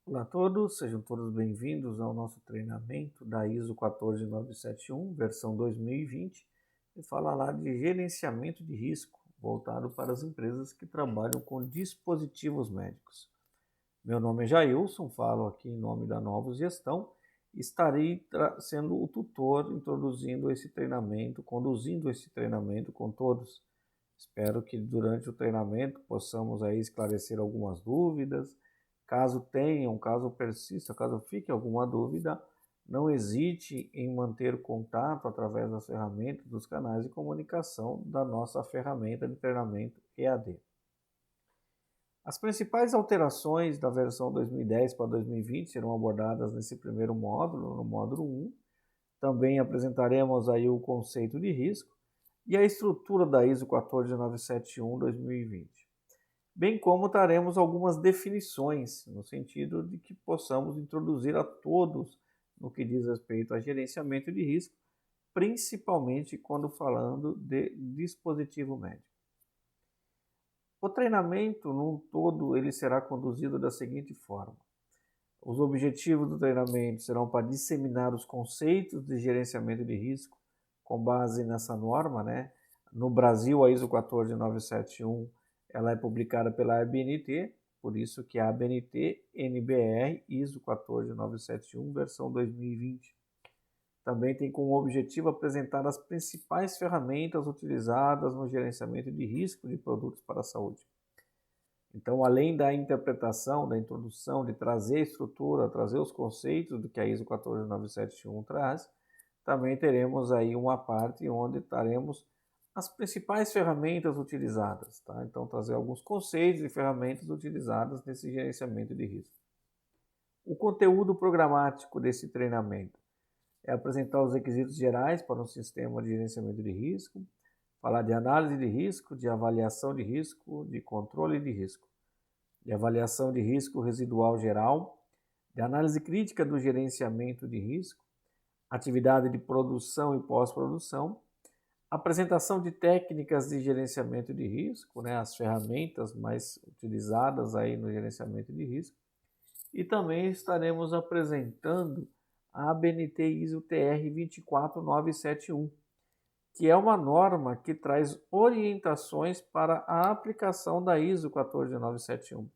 Olá a todos, sejam todos bem-vindos ao nosso treinamento da ISO 14971, versão 2020, que fala lá de gerenciamento de risco, voltado para as empresas que trabalham com dispositivos médicos. Meu nome é Jailson, falo aqui em nome da Novos Gestão, e estarei sendo o tutor introduzindo esse treinamento, conduzindo esse treinamento com todos. Espero que durante o treinamento possamos aí esclarecer algumas dúvidas. Caso tenham, caso persista, caso fique alguma dúvida, não hesite em manter contato através das ferramentas, dos canais de comunicação da nossa ferramenta de treinamento EAD. As principais alterações da versão 2010 para 2020 serão abordadas nesse primeiro módulo, no módulo 1. Também apresentaremos aí o conceito de risco e a estrutura da ISO 14971-2020. Bem como traremos algumas definições, no sentido de que possamos introduzir a todos no que diz respeito a gerenciamento de risco, principalmente quando falando de dispositivo médico. O treinamento, num todo, ele será conduzido da seguinte forma. Os objetivos do treinamento serão para disseminar os conceitos de gerenciamento de risco com base nessa norma, né? No Brasil, a ISO 14971 ela é publicada pela ABNT, por isso que é a ABNT NBR ISO 14971 versão 2020. Também tem como objetivo apresentar as principais ferramentas utilizadas no gerenciamento de risco de produtos para a saúde. Então, além da interpretação, da introdução, de trazer a estrutura, trazer os conceitos do que a ISO 14971 traz, também teremos aí uma parte onde teremos as principais ferramentas utilizadas, tá? Então, trazer alguns conceitos e ferramentas utilizadas nesse gerenciamento de risco. O conteúdo programático desse treinamento é apresentar os requisitos gerais para um sistema de gerenciamento de risco, falar de análise de risco, de avaliação de risco, de controle de risco, de avaliação de risco residual geral, de análise crítica do gerenciamento de risco, atividade de produção e pós-produção, apresentação de técnicas de gerenciamento de risco, né, as ferramentas mais utilizadas aí no gerenciamento de risco, e também estaremos apresentando a ABNT ISO TR 24971, que é uma norma que traz orientações para a aplicação da ISO 14971.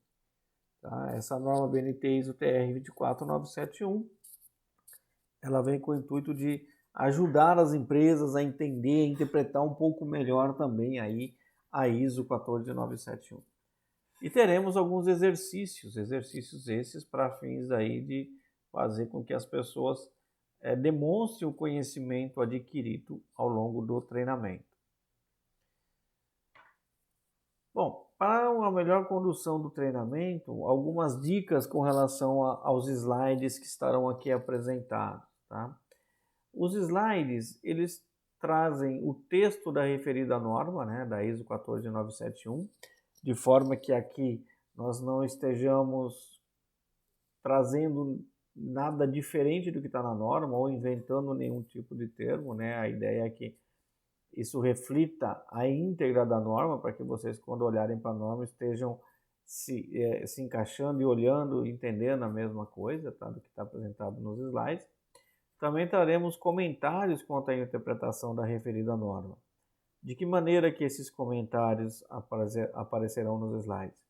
Tá? Essa norma BNT ISO TR 24971, ela vem com o intuito de ajudar as empresas a entender, a interpretar um pouco melhor também aí a ISO 14971. E teremos alguns exercícios esses para fins aí de fazer com que as pessoas demonstrem o conhecimento adquirido ao longo do treinamento. Bom, para uma melhor condução do treinamento, algumas dicas com relação aos slides que estarão aqui apresentados. Tá? Os slides, eles trazem o texto da referida norma, né, da ISO 14971, de forma que aqui nós não estejamos trazendo nada diferente do que está na norma ou inventando nenhum tipo de termo, né? A ideia é que isso reflita a íntegra da norma, para que vocês, quando olharem para a norma, estejam se encaixando e olhando, entendendo a mesma coisa, tá? Do que está apresentado nos slides. Também traremos comentários quanto à interpretação da referida norma. De que maneira que esses comentários aparecerão nos slides?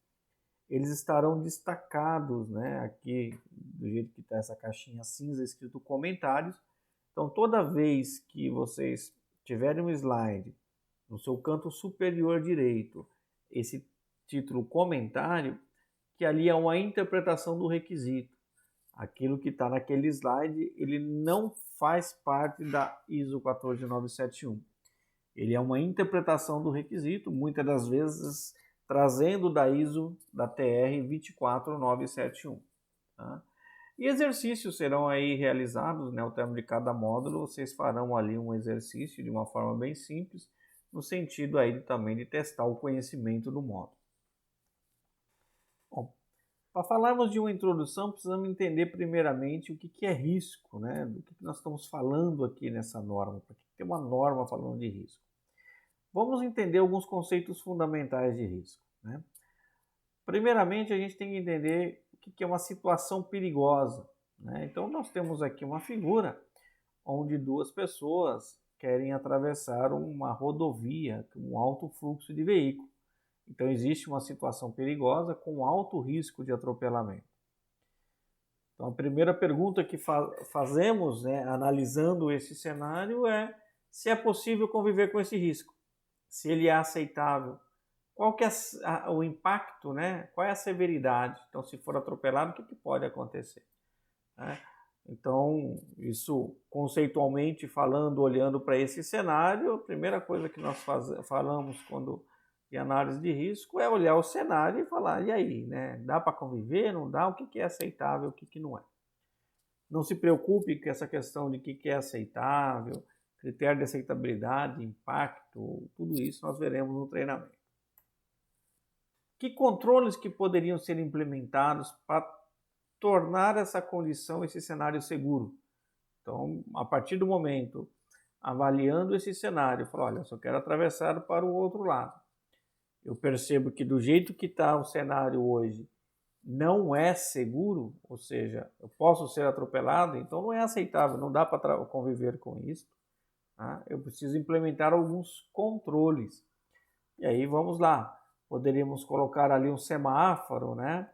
Eles estarão destacados, né, aqui, do jeito que está essa caixinha cinza escrito comentários. Então, toda vez que vocês tiverem um slide no seu canto superior direito, esse título comentário, que ali é uma interpretação do requisito. Aquilo que está naquele slide, ele não faz parte da ISO 14971. Ele é uma interpretação do requisito, muitas das vezes trazendo da ISO da TR 24971. Tá? E exercícios serão aí realizados, né, ao término de cada módulo, vocês farão ali um exercício de uma forma bem simples, no sentido aí também de testar o conhecimento do módulo. Bom, para falarmos de uma introdução, precisamos entender primeiramente o que é risco, né? Do que nós estamos falando aqui nessa norma, para que tem uma norma falando de risco. Vamos entender alguns conceitos fundamentais de risco, né? Primeiramente, a gente tem que entender que é uma situação perigosa, né? Então, nós temos aqui uma figura onde duas pessoas querem atravessar uma rodovia com um alto fluxo de veículo. Então, existe uma situação perigosa com alto risco de atropelamento. Então, a primeira pergunta que fazemos, né, analisando esse cenário, é se é possível conviver com esse risco, se ele é aceitável, qual que é o impacto, né? Qual é a severidade. Então, se for atropelado, o que pode acontecer, né? Então, isso conceitualmente falando, olhando para esse cenário, a primeira coisa que nós falamos quando de análise de risco é olhar o cenário e falar, e aí, né? Dá para conviver, não dá? O que é aceitável, o que não é? Não se preocupe com essa questão de o que é aceitável, critério de aceitabilidade, impacto, tudo isso nós veremos no treinamento. Que controles que poderiam ser implementados para tornar essa condição, esse cenário seguro? Então, a partir do momento, avaliando esse cenário, falo, olha, eu só quero atravessar para o outro lado. Eu percebo que do jeito que está o cenário hoje, não é seguro, ou seja, eu posso ser atropelado, então não é aceitável, não dá para conviver com isso. Tá? Eu preciso implementar alguns controles. E aí vamos lá, poderíamos colocar ali um semáforo, né?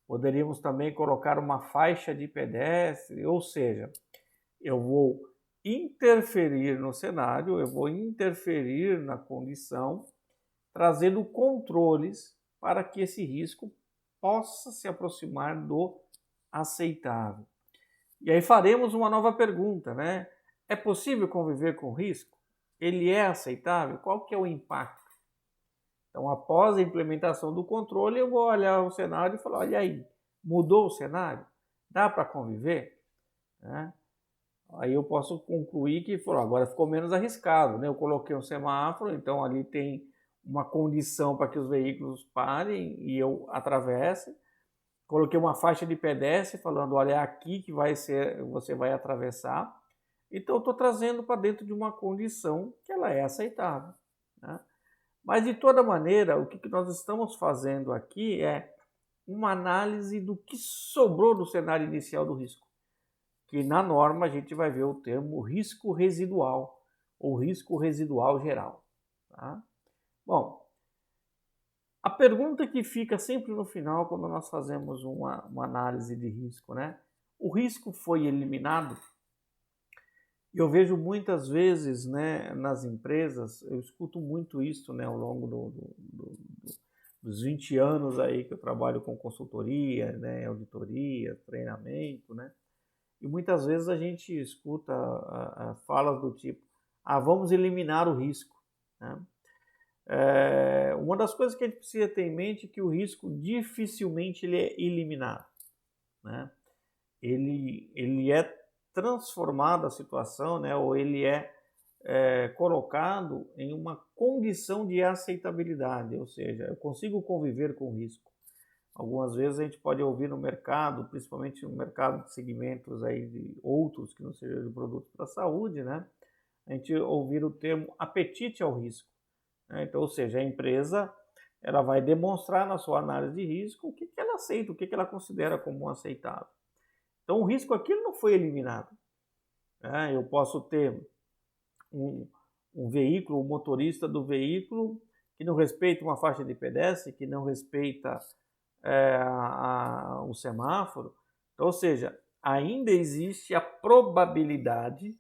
Poderíamos também colocar uma faixa de pedestre, ou seja, eu vou interferir no cenário, eu vou interferir na condição, trazendo controles para que esse risco possa se aproximar do aceitável. E aí faremos uma nova pergunta, né? É possível conviver com risco? Ele é aceitável? Qual que é o impacto? Então, após a implementação do controle, eu vou olhar o cenário e falar, olha aí, mudou o cenário? Dá para conviver? Né? Aí eu posso concluir que agora ficou menos arriscado, né? Eu coloquei um semáforo, então ali tem uma condição para que os veículos parem e eu atravesse. Coloquei uma faixa de pedestre falando, olha, é aqui que você vai atravessar. Então eu estou trazendo para dentro de uma condição que ela é aceitável, né? Mas, de toda maneira, o que nós estamos fazendo aqui é uma análise do que sobrou do cenário inicial do risco. Que na norma a gente vai ver o termo risco residual ou risco residual geral. Tá? Bom, a pergunta que fica sempre no final quando nós fazemos uma análise de risco, né? O risco foi eliminado? Eu vejo muitas vezes, né, nas empresas, eu escuto muito isso, né, ao longo dos 20 anos aí que eu trabalho com consultoria, né, auditoria, treinamento, né, e muitas vezes a gente escuta falas do tipo, vamos eliminar o risco, né? Uma das coisas que a gente precisa ter em mente é que o risco dificilmente ele é eliminado, né? Ele é transformado a situação, né, ou ele é colocado em uma condição de aceitabilidade, ou seja, eu consigo conviver com o risco. Algumas vezes a gente pode ouvir no mercado, principalmente no mercado de segmentos aí de outros que não sejam de produtos para a saúde, né, a gente ouvir o termo apetite ao risco, né? Então, ou seja, a empresa ela vai demonstrar na sua análise de risco o que ela aceita, o que ela considera como aceitável. Então, o risco aqui não foi eliminado. Eu posso ter um veículo, um motorista do veículo que não respeita uma faixa de pedestre, que não respeita o semáforo. Então, ou seja, ainda existe a probabilidade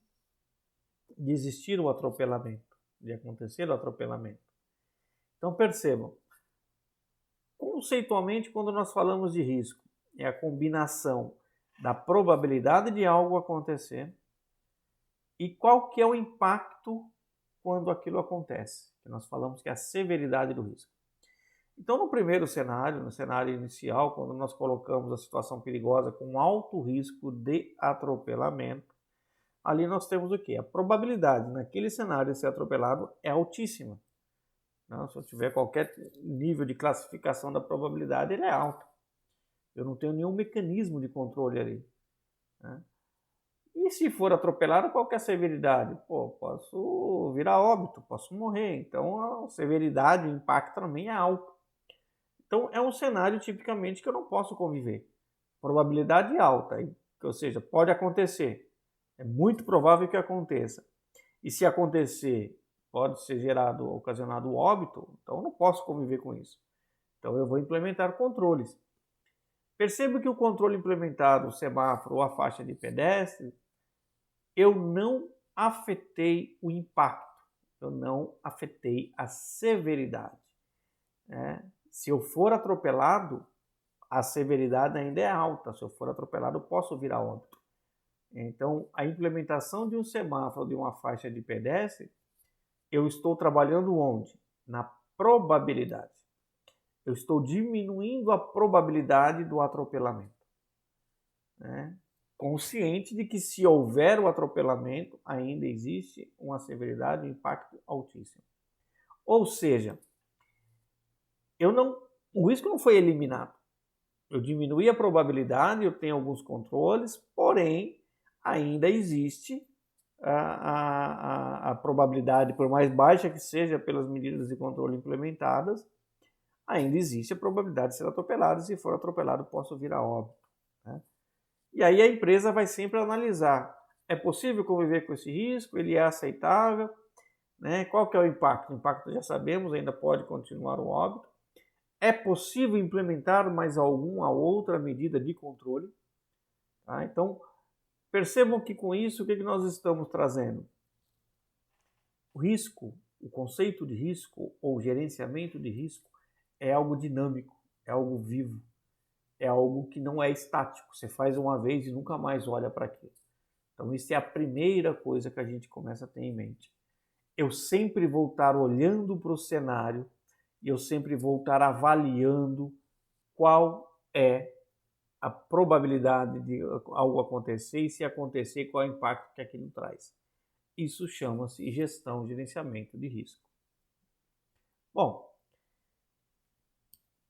de existir o atropelamento, de acontecer o atropelamento. Então, percebam, conceitualmente, quando nós falamos de risco, é a combinação da probabilidade de algo acontecer e qual que é o impacto quando aquilo acontece, que nós falamos que é a severidade do risco. Então, no primeiro cenário, no cenário inicial, quando nós colocamos a situação perigosa com alto risco de atropelamento, ali nós temos o quê? A probabilidade naquele cenário de ser atropelado é altíssima. Não, se eu tiver qualquer nível de classificação da probabilidade, ele é alto. Eu não tenho nenhum mecanismo de controle ali, né? E se for atropelado, qual que é a severidade? Posso virar óbito, posso morrer. Então a severidade, o impacto também é alto. Então é um cenário tipicamente que eu não posso conviver. probabilidade alta, ou seja, pode acontecer, é muito provável que aconteça. E se acontecer, pode ser ocasionado óbito, então eu não posso conviver com isso. Então eu vou implementar controles. Perceba que o controle implementado, o semáforo ou a faixa de pedestre, eu não afetei o impacto, eu não afetei a severidade. Se eu for atropelado, a severidade ainda é alta. Se eu for atropelado, eu posso vir a óbito. Então, a implementação de um semáforo, de uma faixa de pedestre, eu estou trabalhando onde? Na probabilidade. Eu estou diminuindo a probabilidade do atropelamento. Consciente de que se houver o atropelamento, ainda existe uma severidade e um impacto altíssimo. Ou seja, o risco não foi eliminado. Eu diminuí a probabilidade, eu tenho alguns controles, porém, ainda existe a probabilidade, por mais baixa que seja pelas medidas de controle implementadas, ainda existe a probabilidade de ser atropelado. Se for atropelado, posso vir a óbito. E aí a empresa vai sempre analisar, é possível conviver com esse risco? Ele é aceitável? Qual que é o impacto? O impacto já sabemos, ainda pode continuar o óbito. É possível implementar mais alguma outra medida de controle? Então, percebam que com isso, o que nós estamos trazendo? O risco, o conceito de risco ou gerenciamento de risco é algo dinâmico, é algo vivo, é algo que não é estático. Você faz uma vez e nunca mais olha para aquilo. Então, isso é a primeira coisa que a gente começa a ter em mente. Eu sempre vou estar olhando para o cenário e eu sempre vou estar avaliando qual é a probabilidade de algo acontecer e, se acontecer, qual é o impacto que aquilo traz. Isso chama-se gestão, gerenciamento de risco. Bom,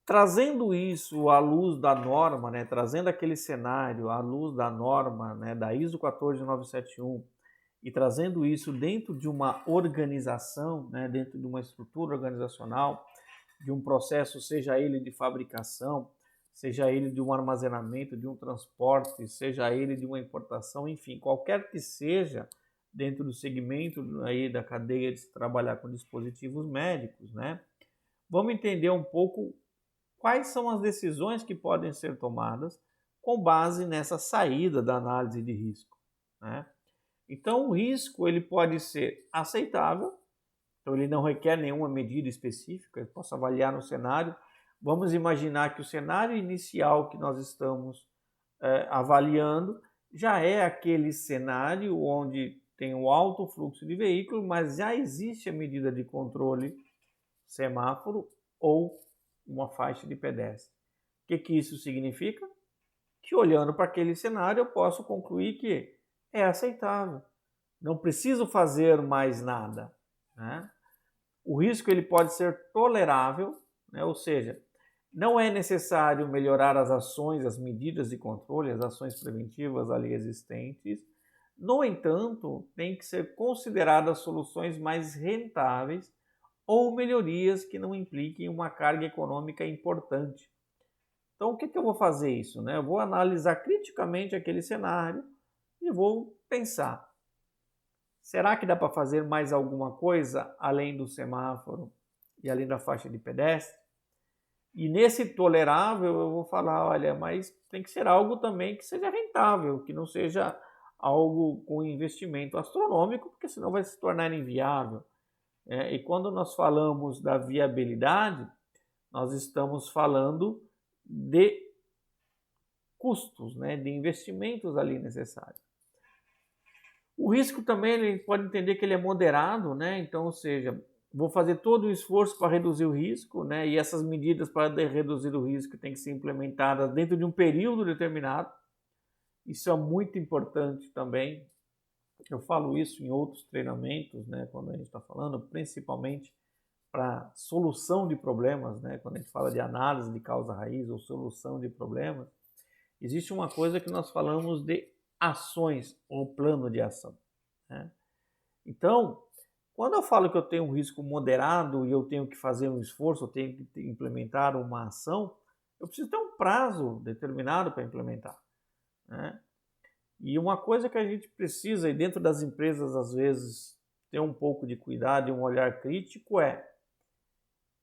trazendo isso à luz da norma, trazendo aquele cenário à luz da norma, da ISO 14971, e trazendo isso dentro de uma organização, dentro de uma estrutura organizacional, de um processo, seja ele de fabricação, seja ele de um armazenamento, de um transporte, seja ele de uma importação, enfim, qualquer que seja dentro do segmento aí da cadeia de trabalhar com dispositivos médicos, vamos entender um pouco quais são as decisões que podem ser tomadas com base nessa saída da análise de risco. Então, o risco ele pode ser aceitável, então ele não requer nenhuma medida específica, eu posso avaliar no cenário. Vamos imaginar que o cenário inicial que nós estamos avaliando já é aquele cenário onde tem um alto fluxo de veículo, mas já existe a medida de controle, semáforo ou uma faixa de pedestre. O que isso significa? Que olhando para aquele cenário eu posso concluir que é aceitável. Não preciso fazer mais nada. O risco ele pode ser tolerável, ou seja, não é necessário melhorar as ações, as medidas de controle, as ações preventivas ali existentes. No entanto, tem que ser consideradas soluções mais rentáveis ou melhorias que não impliquem uma carga econômica importante. Então, o que eu vou fazer isso? Eu vou analisar criticamente aquele cenário e vou pensar, será que dá para fazer mais alguma coisa além do semáforo e além da faixa de pedestre? E nesse tolerável eu vou falar, olha, mas tem que ser algo também que seja rentável, que não seja algo com investimento astronômico, porque senão vai se tornar inviável. E quando nós falamos da viabilidade, nós estamos falando de custos, de investimentos ali necessários. O risco também, ele pode entender que ele é moderado, então, ou seja, vou fazer todo o esforço para reduzir o risco, e essas medidas para reduzir o risco têm que ser implementadas dentro de um período determinado. Isso é muito importante também. Eu falo isso em outros treinamentos, quando a gente está falando, principalmente para solução de problemas, quando a gente fala de análise de causa raiz ou solução de problemas, existe uma coisa que nós falamos de ações ou plano de ação. Então, quando eu falo que eu tenho um risco moderado e eu tenho que fazer um esforço, eu tenho que implementar uma ação, eu preciso ter um prazo determinado para implementar, né? E uma coisa que a gente precisa, e dentro das empresas às vezes ter um pouco de cuidado e um olhar crítico, é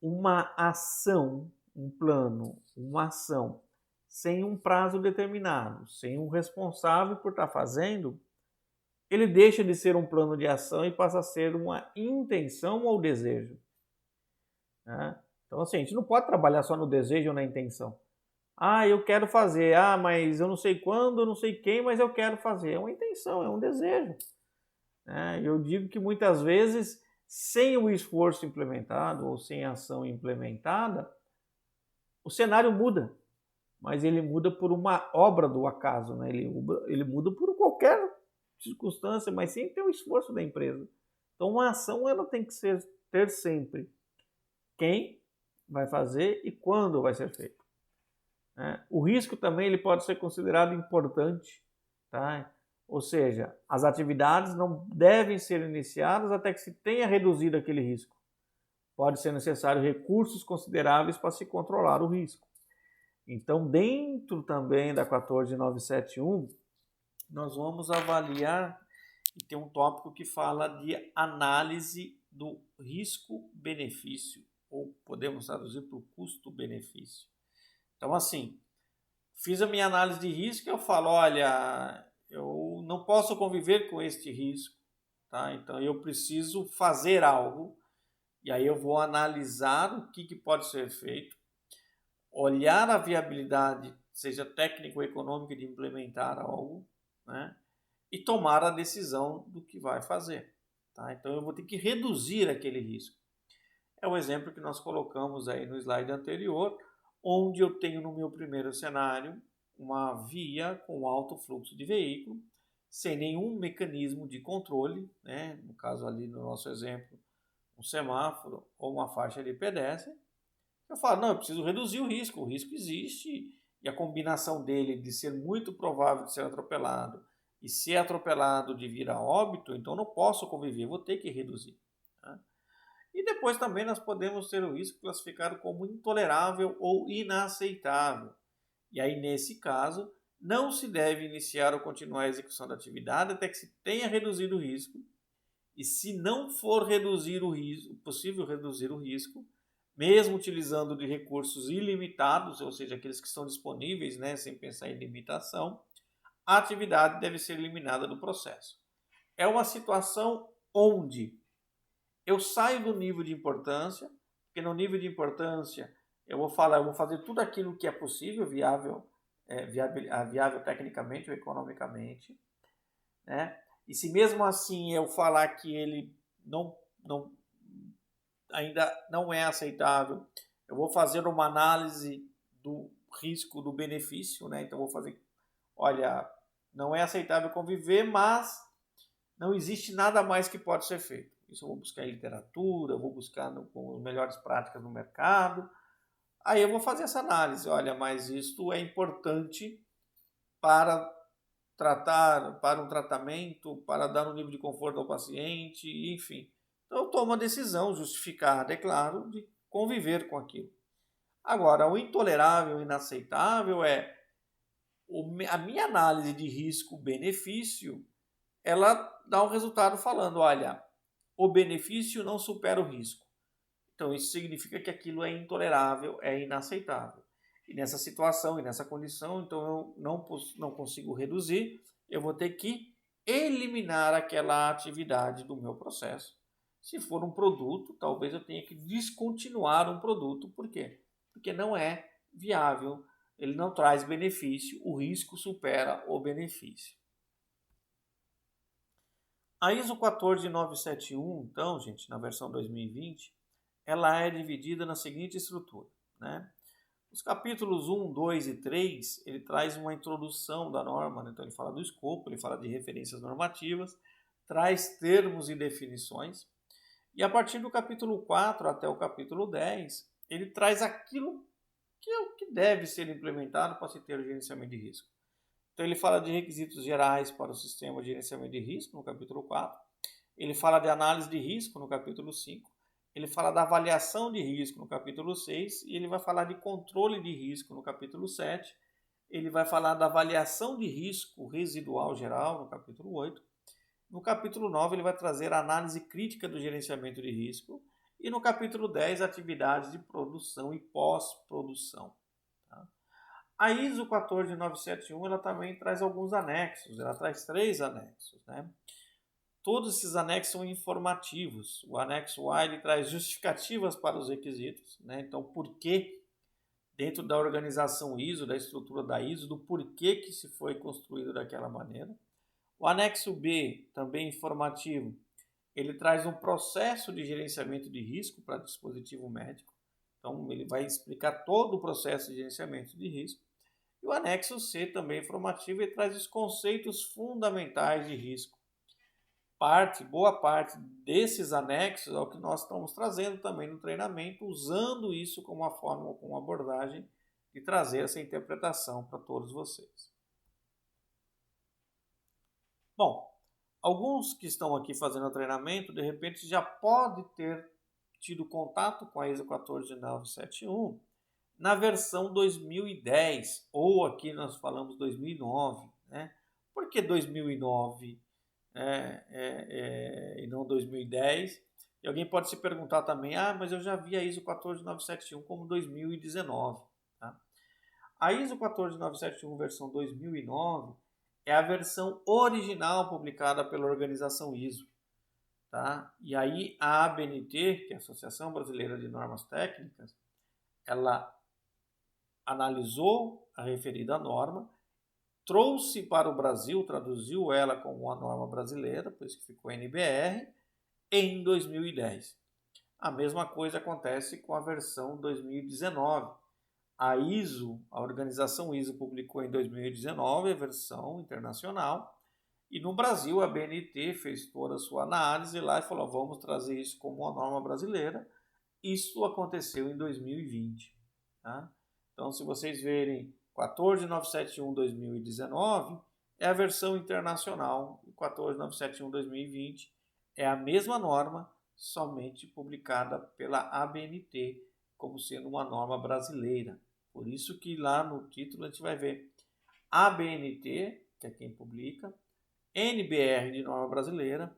uma ação, um plano, uma ação sem um prazo determinado, sem um responsável por estar fazendo, ele deixa de ser um plano de ação e passa a ser uma intenção ou desejo, né? Então, assim, a gente não pode trabalhar só no desejo ou na intenção. Ah, eu quero fazer. Ah, mas eu não sei quando, eu não sei quem, mas eu quero fazer. É uma intenção, é um desejo, né? Eu digo que muitas vezes, sem o esforço implementado ou sem a ação implementada, o cenário muda, mas ele muda por uma obra do acaso, né? Ele muda por qualquer circunstância, mas sem ter o esforço da empresa. Então, uma ação ela tem que ter sempre quem vai fazer e quando vai ser feito, né? O risco também ele pode ser considerado importante, tá? Ou seja, as atividades não devem ser iniciadas até que se tenha reduzido aquele risco. Pode ser necessário recursos consideráveis para se controlar o risco. Então, dentro também da 14971, nós vamos avaliar e tem um tópico que fala de análise do risco-benefício, ou podemos traduzir por custo-benefício. Então, assim, fiz a minha análise de risco e eu falo, olha, eu não posso conviver com este risco, tá? Então eu preciso fazer algo e aí eu vou analisar o que pode ser feito, olhar a viabilidade, seja técnico ou econômica, de implementar algo, né? E tomar a decisão do que vai fazer, tá? Então eu vou ter que reduzir aquele risco. É o exemplo que nós colocamos aí no slide anterior, onde eu tenho no meu primeiro cenário uma via com alto fluxo de veículo, sem nenhum mecanismo de controle, né? No caso ali no nosso exemplo, um semáforo ou uma faixa de pedestre. Eu falo, não, eu preciso reduzir o risco existe e a combinação dele de ser muito provável de ser atropelado e ser atropelado de vir a óbito, então não posso conviver, vou ter que reduzir, tá? E depois também nós podemos ter o risco classificado como intolerável ou inaceitável. E aí, nesse caso, não se deve iniciar ou continuar a execução da atividade até que se tenha reduzido o risco. E se não for reduzir o risco, possível reduzir o risco, mesmo utilizando de recursos ilimitados, ou seja, aqueles que estão disponíveis, né, sem pensar em limitação, a atividade deve ser eliminada do processo. É uma situação onde eu saio do nível de importância, porque no nível de importância eu vou fazer tudo aquilo que é possível, viável tecnicamente ou economicamente, né? E se mesmo assim eu falar que ele não ainda não é aceitável, eu vou fazer uma análise do risco do benefício, né? Então eu vou fazer, olha, não é aceitável conviver, mas não existe nada mais que pode ser feito. Isso eu vou buscar em literatura, eu vou buscar com as melhores práticas no mercado. Aí eu vou fazer essa análise. Olha, mas isto é importante para tratar, para um tratamento, para dar um nível de conforto ao paciente, enfim. Então eu tomo a decisão justificada, é claro, de conviver com aquilo. Agora, o intolerável, o inaceitável é a minha análise de risco-benefício, ela dá um resultado falando, olha, o benefício não supera o risco. Então isso significa que aquilo é intolerável, é inaceitável. E nessa situação e nessa condição, então eu não consigo reduzir, eu vou ter que eliminar aquela atividade do meu processo. Se for um produto, talvez eu tenha que descontinuar um produto. Por quê? Porque não é viável, ele não traz benefício, o risco supera o benefício. A ISO 14971, então, gente, na versão 2020, ela é dividida na seguinte estrutura, né? Os capítulos 1, 2 e 3, ele traz uma introdução da norma, né? Então ele fala do escopo, ele fala de referências normativas, traz termos e definições, e a partir do capítulo 4 até o capítulo 10, ele traz aquilo que é o que deve ser implementado para se ter o gerenciamento de risco. Então ele fala de requisitos gerais para o sistema de gerenciamento de risco, no capítulo 4. Ele fala de análise de risco, no capítulo 5. ele fala da avaliação de risco no capítulo 6 e ele vai falar de controle de risco no capítulo 7. Ele vai falar da avaliação de risco residual geral no capítulo 8. No capítulo 9, ele vai trazer a análise crítica do gerenciamento de risco. E no capítulo 10, atividades de produção e pós-produção. Tá? A ISO 14971 ela também traz alguns anexos, ela traz 3 anexos. Né? Todos esses anexos são informativos. O anexo A ele traz justificativas para os requisitos. Né? Então, por que dentro da organização ISO, da estrutura da ISO, do porquê que se foi construído daquela maneira. O anexo B, também informativo, ele traz um processo de gerenciamento de risco para dispositivo médico. Então, ele vai explicar todo o processo de gerenciamento de risco. E o anexo C, também informativo, ele traz os conceitos fundamentais de risco. Boa parte desses anexos é o que nós estamos trazendo também no treinamento, usando isso como uma forma, como uma abordagem de trazer essa interpretação para todos vocês. Bom, alguns que estão aqui fazendo o treinamento, de repente já pode ter tido contato com a ISO 14971 na versão 2010, ou aqui nós falamos 2009. Né? Por que 2009 e não 2010? E alguém pode se perguntar também, mas eu já vi a ISO 14971 como 2019. Tá? A ISO 14971 versão 2009 é a versão original publicada pela organização ISO. Tá? E aí a ABNT, que é a Associação Brasileira de Normas Técnicas, ela analisou a referida norma, trouxe para o Brasil, traduziu ela como uma norma brasileira, por isso que ficou NBR, em 2010. A mesma coisa acontece com a versão 2019. A ISO, a organização ISO, publicou em 2019 a versão internacional e no Brasil a BNT fez toda a sua análise lá e falou, vamos trazer isso como uma norma brasileira. Isso aconteceu em 2020. Tá? Então, se vocês verem 14971-2019 é a versão internacional e 14971-2020 é a mesma norma, somente publicada pela ABNT como sendo uma norma brasileira. Por isso que lá no título a gente vai ver ABNT, que é quem publica, NBR de norma brasileira,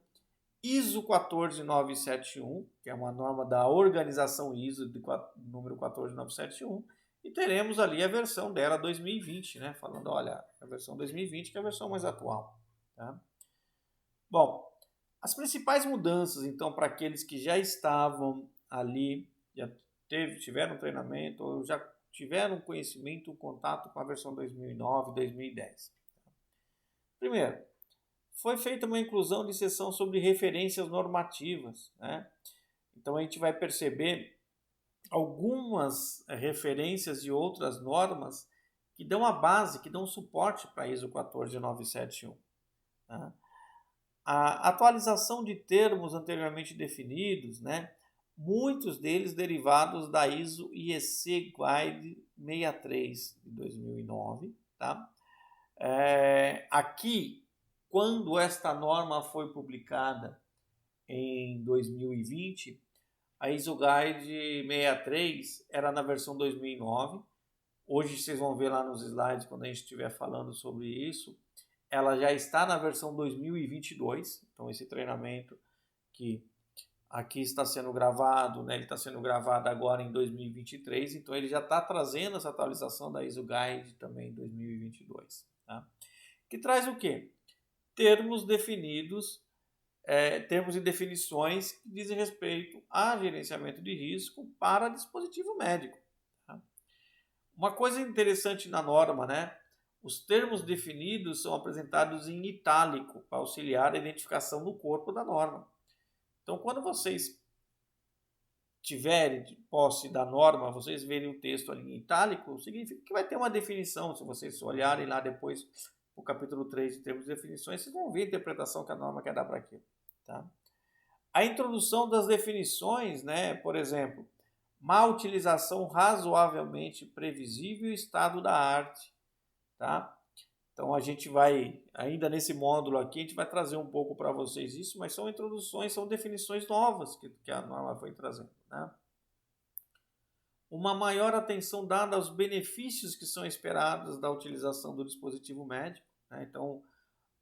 ISO 14971, que é uma norma da organização ISO de número 14971, e teremos ali a versão dela 2020, né? Falando, olha, a versão 2020 que é a versão mais atual. Tá? Bom, as principais mudanças, então, para aqueles que já estavam ali, já tiveram treinamento, ou já tiveram conhecimento, contato com a versão 2009, 2010. Primeiro, foi feita uma inclusão de seção sobre referências normativas. Né? Então, a gente vai perceber algumas referências de outras normas que dão a base, que dão suporte para a ISO 14971. Né? A atualização de termos anteriormente definidos, né? Muitos deles derivados da ISO IEC Guide 63 de 2009. Tá? Aqui, quando esta norma foi publicada em 2020, a ISO Guide 63 era na versão 2009. Hoje vocês vão ver lá nos slides, quando a gente estiver falando sobre isso, ela já está na versão 2022. Então, esse treinamento que aqui está sendo gravado, né, ele está sendo gravado agora em 2023. Então, ele já está trazendo essa atualização da ISO Guide também em 2022. Tá? Que traz o quê? Termos definidos, termos e definições que dizem respeito a gerenciamento de risco para dispositivo médico. Tá? Uma coisa interessante na norma, né? Os termos definidos são apresentados em itálico para auxiliar a identificação no corpo da norma. Então, quando vocês tiverem de posse da norma, vocês verem o texto ali em itálico, significa que vai ter uma definição. Se vocês olharem lá depois o capítulo 3 de termos e definições, vocês vão ver a interpretação que a norma quer dar para aquilo. Tá? A introdução das definições, né? Por exemplo, má utilização razoavelmente previsível e estado da arte. Tá? Então a gente vai, ainda nesse módulo aqui, a gente vai trazer um pouco para vocês isso, mas são introduções, são definições novas que a norma foi trazendo, né? Uma maior atenção dada aos benefícios que são esperados da utilização do dispositivo médico, né? Então,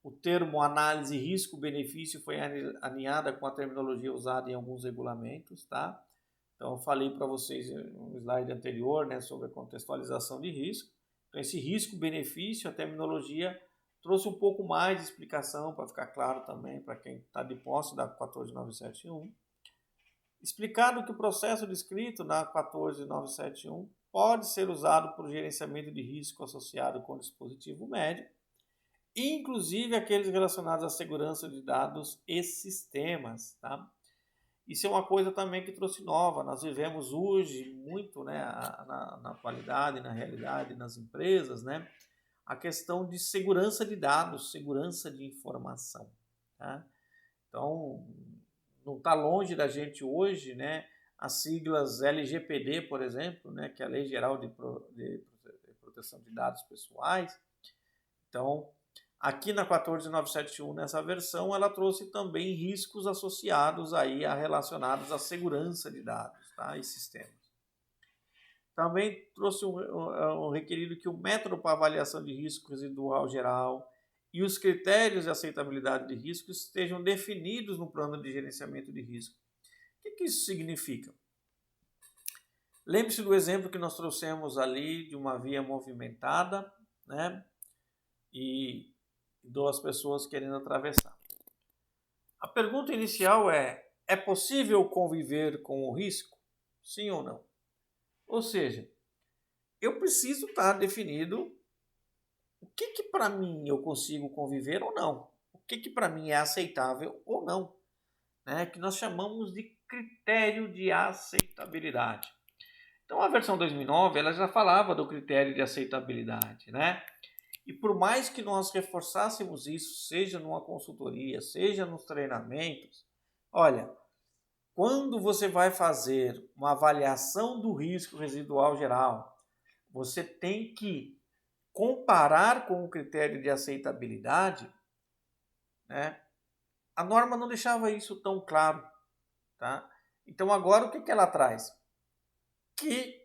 o termo análise risco-benefício foi alinhada com a terminologia usada em alguns regulamentos, tá? Então, eu falei para vocês no slide anterior, né, sobre a contextualização de risco. Então, esse risco-benefício, a terminologia trouxe um pouco mais de explicação para ficar claro também para quem está de posse da 14971. Explicado que o processo descrito na 14971 pode ser usado para o gerenciamento de risco associado com o dispositivo médico, inclusive aqueles relacionados à segurança de dados e sistemas, tá? Isso é uma coisa também que trouxe nova. Nós vivemos hoje muito, né, na atualidade, na realidade, nas empresas, né, a questão de segurança de dados, segurança de informação, tá? Então, não está longe da gente hoje, né, as siglas LGPD, por exemplo, né, que é a Lei Geral de Proteção de Dados Pessoais. Então, aqui na 14971, nessa versão, ela trouxe também riscos associados aí relacionados à segurança de dados, tá, e sistemas. Também trouxe um requerido que o método para avaliação de risco residual geral e os critérios de aceitabilidade de risco estejam definidos no plano de gerenciamento de risco. O que isso significa? Lembre-se do exemplo que nós trouxemos ali de uma via movimentada, né, e duas pessoas querendo atravessar. A pergunta inicial é possível conviver com o risco? Sim ou não? Ou seja, eu preciso estar definido o que para mim eu consigo conviver ou não. O que para mim é aceitável ou não. Né? Que nós chamamos de critério de aceitabilidade. Então a versão 2009 ela já falava do critério de aceitabilidade, né? E por mais que nós reforçássemos isso, seja numa consultoria, seja nos treinamentos, olha, quando você vai fazer uma avaliação do risco residual geral, você tem que comparar com o critério de aceitabilidade, né? A norma não deixava isso tão claro, tá? Então agora o que ela traz? Que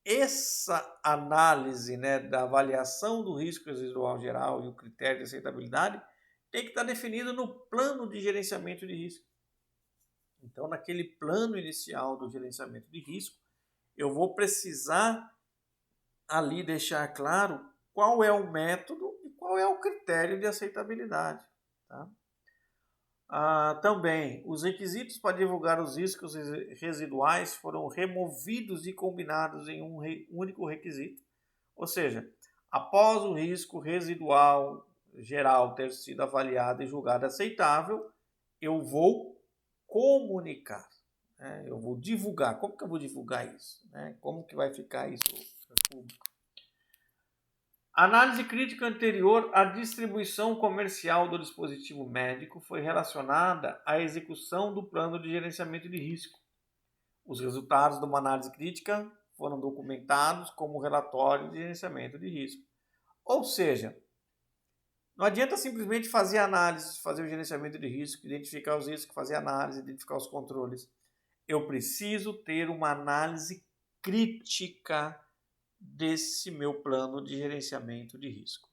essa análise, né, da avaliação do risco residual geral e o critério de aceitabilidade tem que estar definido no plano de gerenciamento de risco. Então, naquele plano inicial do gerenciamento de risco, eu vou precisar ali deixar claro qual é o método e qual é o critério de aceitabilidade. Tá? Também, os requisitos para divulgar os riscos residuais foram removidos e combinados em um único requisito. Ou seja, após o risco residual geral ter sido avaliado e julgado aceitável, eu vou comunicar, né? Eu vou divulgar. Como que eu vou divulgar isso? Né? Como que vai ficar isso público? A análise crítica anterior à distribuição comercial do dispositivo médico foi relacionada à execução do plano de gerenciamento de risco. Os resultados de uma análise crítica foram documentados como relatório de gerenciamento de risco. Ou seja, não adianta simplesmente fazer análise, fazer o gerenciamento de risco, identificar os riscos, fazer análise, identificar os controles. Eu preciso ter uma análise crítica desse meu plano de gerenciamento de risco.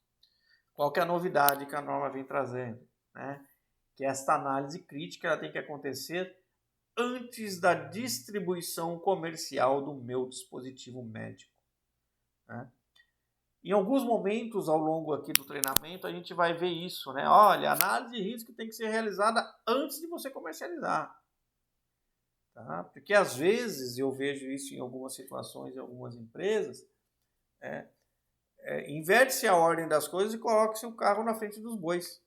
Qual que é a novidade que a norma vem trazendo? Né? Que esta análise crítica ela tem que acontecer antes da distribuição comercial do meu dispositivo médico. Né? Em alguns momentos ao longo aqui do treinamento a gente vai ver isso, né? Olha, a análise de risco tem que ser realizada antes de você comercializar. Tá? Porque às vezes eu vejo isso em algumas situações, em algumas empresas, inverte-se a ordem das coisas e coloca-se o carro na frente dos bois.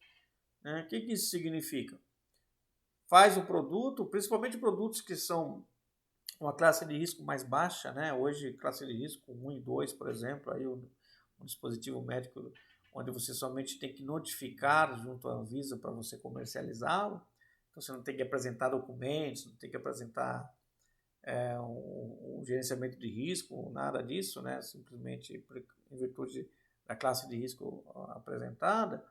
Né? O que isso significa? Faz o produto, principalmente produtos que são uma classe de risco mais baixa, né? Hoje classe de risco 1 e 2, por exemplo, aí um dispositivo médico onde você somente tem que notificar junto à Anvisa para você comercializá-lo. Então você não tem que apresentar documentos, não tem que apresentar um gerenciamento de risco, nada disso, né? Simplesmente em virtude da classe de risco apresentada,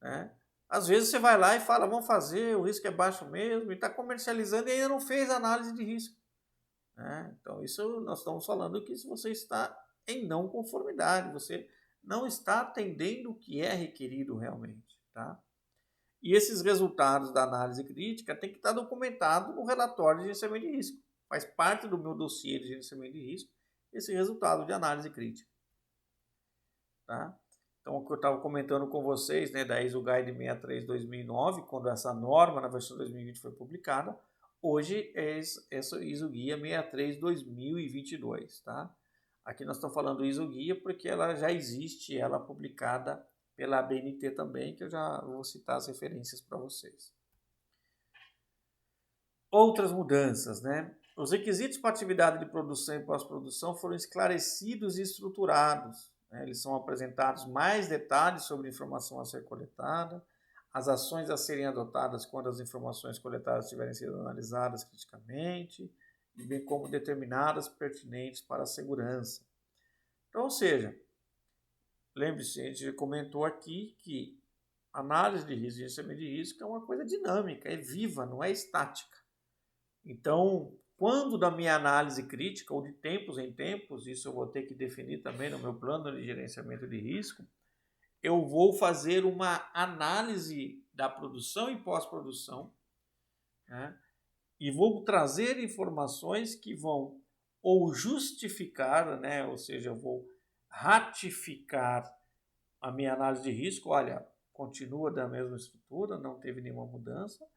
né? Às vezes você vai lá e fala, vamos fazer, o risco é baixo mesmo, e está comercializando e ainda não fez análise de risco, né? Então, isso nós estamos falando que se você está em não conformidade, você não está atendendo o que é requerido realmente, tá? E esses resultados da análise crítica tem que estar documentado no relatório de gerenciamento de risco. Faz parte do meu dossiê de gerenciamento de risco esse resultado de análise crítica, tá? Então, o que eu estava comentando com vocês, né, da ISO Guide 63/2009, quando essa norma na versão 2020 foi publicada, hoje é essa ISO Guia 63/2022, tá? Aqui nós estamos falando ISO Guia porque ela já existe, ela publicada pela ABNT também, que eu já vou citar as referências para vocês. Outras mudanças, né? Os requisitos para atividade de produção e pós-produção foram esclarecidos e estruturados, né? Eles são apresentados mais detalhes sobre a informação a ser coletada, as ações a serem adotadas quando as informações coletadas tiverem sido analisadas criticamente, e bem como determinadas pertinentes para a segurança. Então, ou seja, lembre-se, a gente comentou aqui que análise de risco e gerenciamento de risco é uma coisa dinâmica, é viva, não é estática. Então, quando da minha análise crítica, ou de tempos em tempos, isso eu vou ter que definir também no meu plano de gerenciamento de risco, eu vou fazer uma análise da produção e pós-produção, né? E vou trazer informações que vão ou justificar, né? Ou seja, eu vou ratificar a minha análise de risco, olha, continua da mesma estrutura, não teve nenhuma mudança,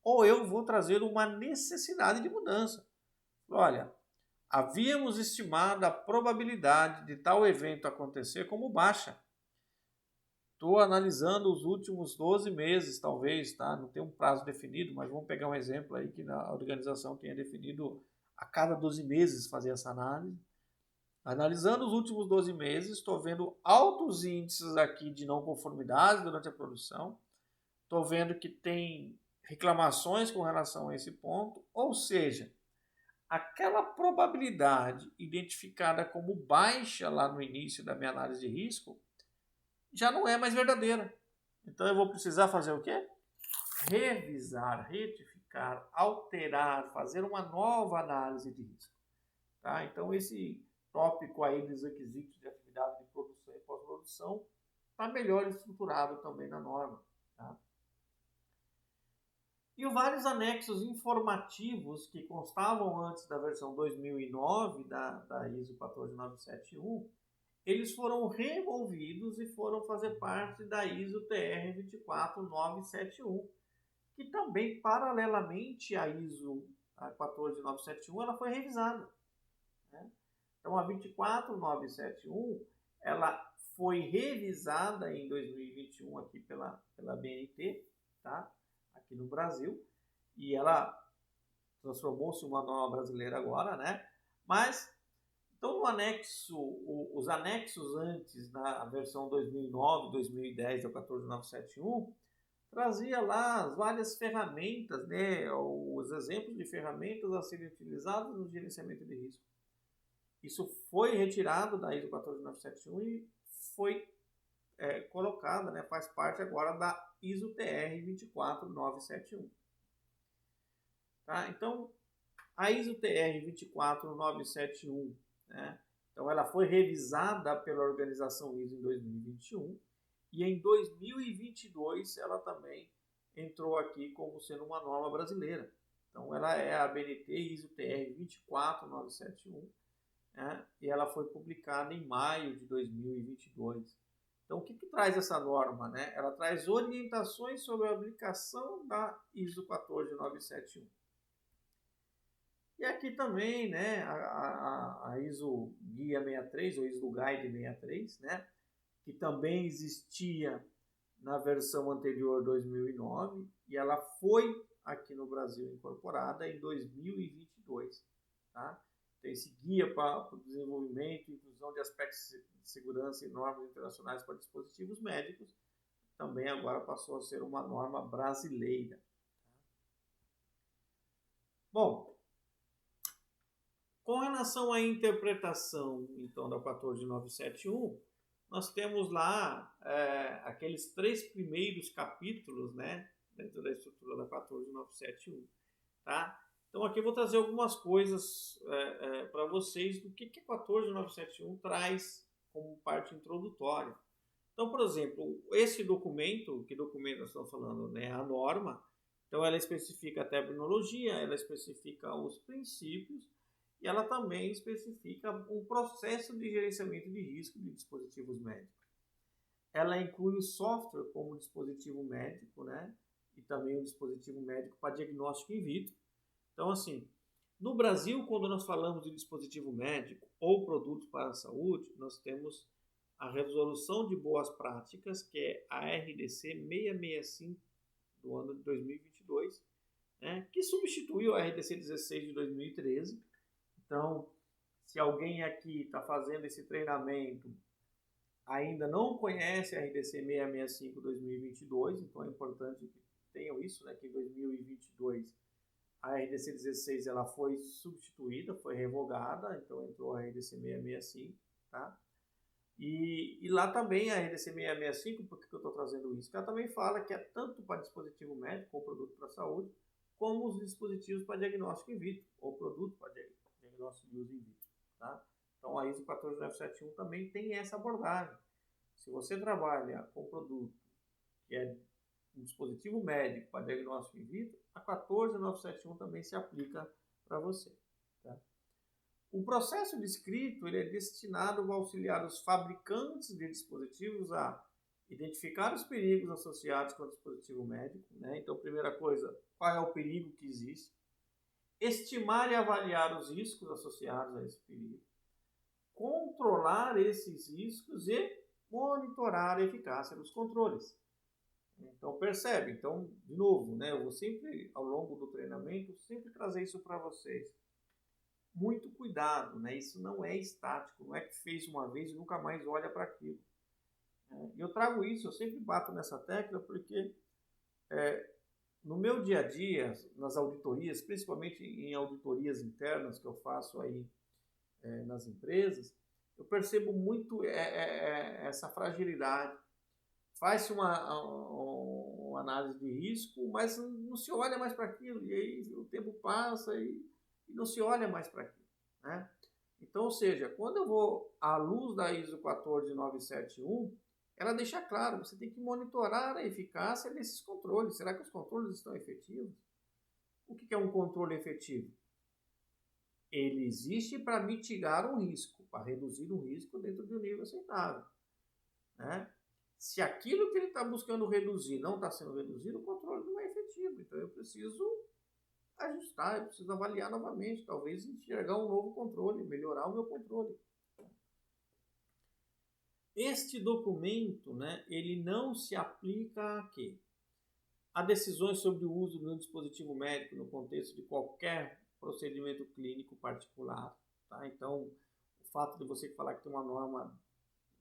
ou eu vou trazer uma necessidade de mudança. Olha, havíamos estimado a probabilidade de tal evento acontecer como baixa. Estou analisando os últimos 12 meses, talvez, tá? Não tem um prazo definido, mas vamos pegar um exemplo aí que a organização tenha definido a cada 12 meses fazer essa análise. Analisando os últimos 12 meses, estou vendo altos índices aqui de não conformidade durante a produção. Estou vendo que tem reclamações com relação a esse ponto, ou seja, aquela probabilidade identificada como baixa lá no início da minha análise de risco já não é mais verdadeira. Então eu vou precisar fazer o quê? Revisar, retificar, alterar, fazer uma nova análise de risco. Tá? Então esse tópico aí dos requisitos de atividade de produção e pós-produção está melhor estruturado também na norma. Tá? E vários anexos informativos que constavam antes da versão 2009 da ISO 14971, eles foram removidos e foram fazer parte da ISO TR 24971, que também, paralelamente à ISO 14971, ela foi revisada, né? Então, a 24971, ela foi revisada em 2021 aqui pela BNT, tá? Aqui no Brasil, e ela transformou-se em uma norma brasileira agora, né? Mas, então, no anexo, os anexos antes, na versão 2009, 2010 da 14971, trazia lá as várias ferramentas, né? Os exemplos de ferramentas a serem utilizadas no gerenciamento de risco. Isso foi retirado da ISO 14971 e foi colocada, né, faz parte agora da ISO TR 24971. Tá? Então, a ISO TR 24971, né, então ela foi revisada pela organização ISO em 2021 e em 2022 ela também entrou aqui como sendo uma norma brasileira. Então, ela é a BNT ISO TR 24971, né, e ela foi publicada em maio de 2022. Então, o que traz essa norma, né? Ela traz orientações sobre a aplicação da ISO 14971. E aqui também, né, a ISO Guia 63, ou ISO Guide 63, né, que também existia na versão anterior 2009, e ela foi aqui no Brasil incorporada em 2022, tá? Então, esse guia para o desenvolvimento e inclusão de aspectos de segurança e normas internacionais para dispositivos médicos também agora passou a ser uma norma brasileira. Bom, com relação à interpretação, então, da 14971, nós temos lá aqueles 3 primeiros capítulos, né, dentro da estrutura da 14971, tá? Então aqui eu vou trazer algumas coisas para vocês do que a 14971 traz como parte introdutória. Então, por exemplo, esse documento, que documento nós estamos falando, né, a norma, então ela especifica a terminologia, ela especifica os princípios e ela também especifica um processo de gerenciamento de risco de dispositivos médicos. Ela inclui o software como dispositivo médico, né, e também o dispositivo médico para diagnóstico in vitro. Então, assim, no Brasil, quando nós falamos de dispositivo médico ou produtos para a saúde, nós temos a resolução de boas práticas, que é a RDC 665 do ano de 2022, né, que substituiu a RDC 16 de 2013. Então, se alguém aqui está fazendo esse treinamento, ainda não conhece a RDC 665 2022, então é importante que tenham isso, né, que em 2022 a RDC 16 ela foi substituída, foi revogada, então entrou a RDC 665, tá? E lá também a RDC 665, por que eu estou trazendo isso? Ela também fala que é tanto para dispositivo médico ou produto para saúde, como os dispositivos para diagnóstico in vitro, ou produto para diagnóstico de uso in vitro, tá? Então a ISO 14971 também tem essa abordagem. Se você trabalha com produto que é um dispositivo médico para diagnóstico in vitro, a 14971 também se aplica para você. Tá? O processo descrito ele é destinado a auxiliar os fabricantes de dispositivos a identificar os perigos associados com o dispositivo médico. Né? Então, primeira coisa, qual é o perigo que existe? Estimar e avaliar os riscos associados a esse perigo. Controlar esses riscos e monitorar a eficácia dos controles. Então percebe, então de novo, né, eu vou sempre ao longo do treinamento sempre trazer isso para vocês. Muito cuidado, né? Isso não é estático, não é que fez uma vez e nunca mais olha para aquilo. E eu trago isso, eu sempre bato nessa tecla porque no meu dia a dia, nas auditorias, principalmente em auditorias internas que eu faço aí nas empresas, eu percebo muito essa fragilidade. Faz-se uma análise de risco, mas não se olha mais para aquilo, e aí o tempo passa e não se olha mais para aquilo. Né? Então, ou seja, quando eu vou à luz da ISO 14971, ela deixa claro, você tem que monitorar a eficácia desses controles. Será que os controles estão efetivos? O que é um controle efetivo? Ele existe para mitigar um risco, para reduzir um risco dentro de um nível aceitável. Né? Se aquilo que ele está buscando reduzir não está sendo reduzido, o controle não é efetivo. Então eu preciso ajustar, eu preciso avaliar novamente, talvez enxergar um novo controle, melhorar o meu controle. Este documento, né, ele não se aplica a quê? A decisões sobre o uso de um dispositivo médico no contexto de qualquer procedimento clínico particular. Tá? Então, o fato de você falar que tem uma norma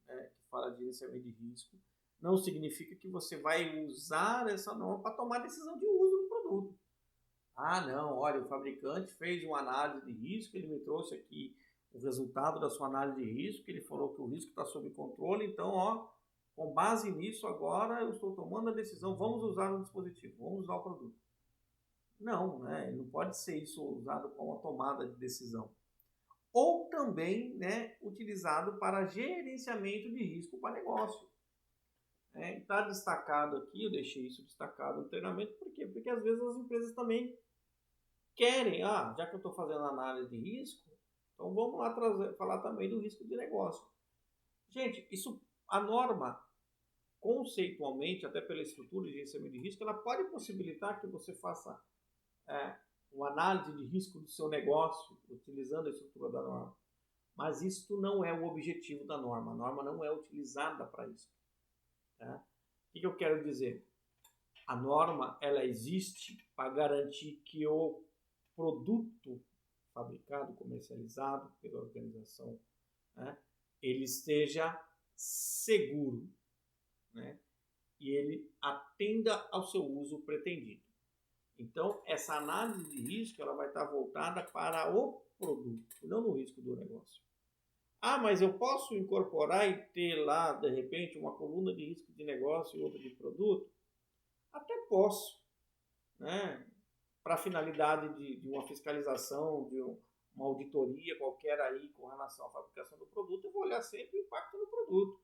que fala de gerenciamento de risco, não significa que você vai usar essa norma para tomar decisão de uso do produto. Ah, não, olha, o fabricante fez uma análise de risco, ele me trouxe aqui o resultado da sua análise de risco, ele falou que o risco está sob controle, então, ó, com base nisso, agora eu estou tomando a decisão, vamos usar o dispositivo, vamos usar o produto. Não, né, não pode ser isso usado como uma tomada de decisão. Ou também, né, utilizado para gerenciamento de risco para negócio. Está destacado aqui, eu deixei isso destacado no treinamento, por quê? Porque às vezes as empresas também querem, já que eu estou fazendo análise de risco, então vamos lá falar também do risco de negócio. Gente, isso, a norma, conceitualmente, até pela estrutura de gerenciamento de risco, ela pode possibilitar que você faça uma análise de risco do seu negócio, utilizando a estrutura da norma. Mas isso não é o objetivo da norma. A norma não é utilizada para isso. Tá? O que eu quero dizer? A norma ela existe para garantir que o produto fabricado, comercializado pela organização, né, ele esteja seguro, né, e ele atenda ao seu uso pretendido. Então, essa análise de risco ela vai estar voltada para o produto, não no risco do negócio. Ah, mas eu posso incorporar e ter lá, de repente, uma coluna de risco de negócio e outra de produto? Até posso, né? Para finalidade de uma fiscalização, uma auditoria qualquer aí com relação à fabricação do produto, eu vou olhar sempre o impacto no produto,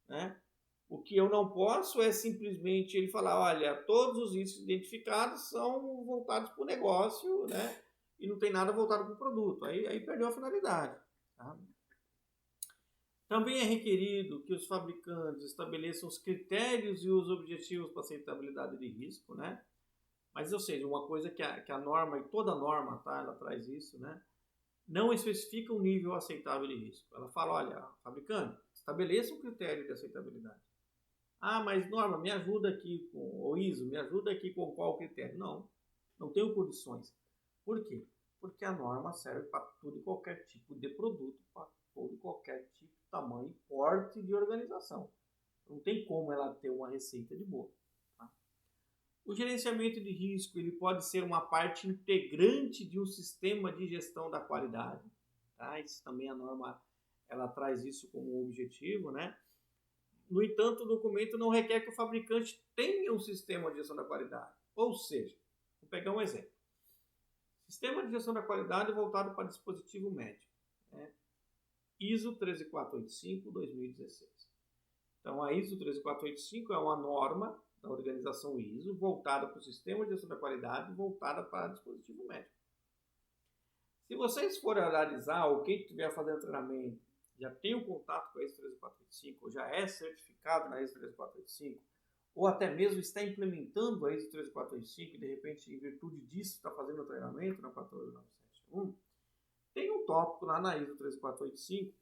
né? O que eu não posso é simplesmente ele falar, olha, todos os riscos identificados são voltados para o negócio, né? E não tem nada voltado para o produto. Aí perdeu a finalidade. Tá? Também é requerido que os fabricantes estabeleçam os critérios e os objetivos para aceitabilidade de risco, né? Mas, ou seja, uma coisa que a norma, e toda norma, tá, ela traz isso, né? Não especifica um nível aceitável de risco. Ela fala, olha, fabricante, estabeleça um critério de aceitabilidade. Ah, mas norma, me ajuda aqui com o ISO, me ajuda aqui com qual critério? Não, não tenho condições. Por quê? Porque a norma serve para todo e qualquer tipo de produto, para todo e qualquer tipo, tamanho e porte de organização. Não tem como ela ter uma receita de bolo. Tá? O gerenciamento de risco ele pode ser uma parte integrante de um sistema de gestão da qualidade. Tá? Isso também a norma ela traz isso como objetivo, né? No entanto, o documento não requer que o fabricante tenha um sistema de gestão da qualidade. Ou seja, vou pegar um exemplo. Sistema de gestão da qualidade voltado para dispositivo médico. Né? ISO 13485-2016. Então, a ISO 13485 é uma norma da organização ISO voltada para o sistema de gestão da qualidade voltada para dispositivo médico. Se vocês forem analisar, ou quem estiver fazendo treinamento, já tem um contato com a ISO 13485, ou já é certificado na ISO 13485, ou até mesmo está implementando a ISO 13485 e de repente, em virtude disso, está fazendo o treinamento na 14971, tem um tópico lá na ISO 13485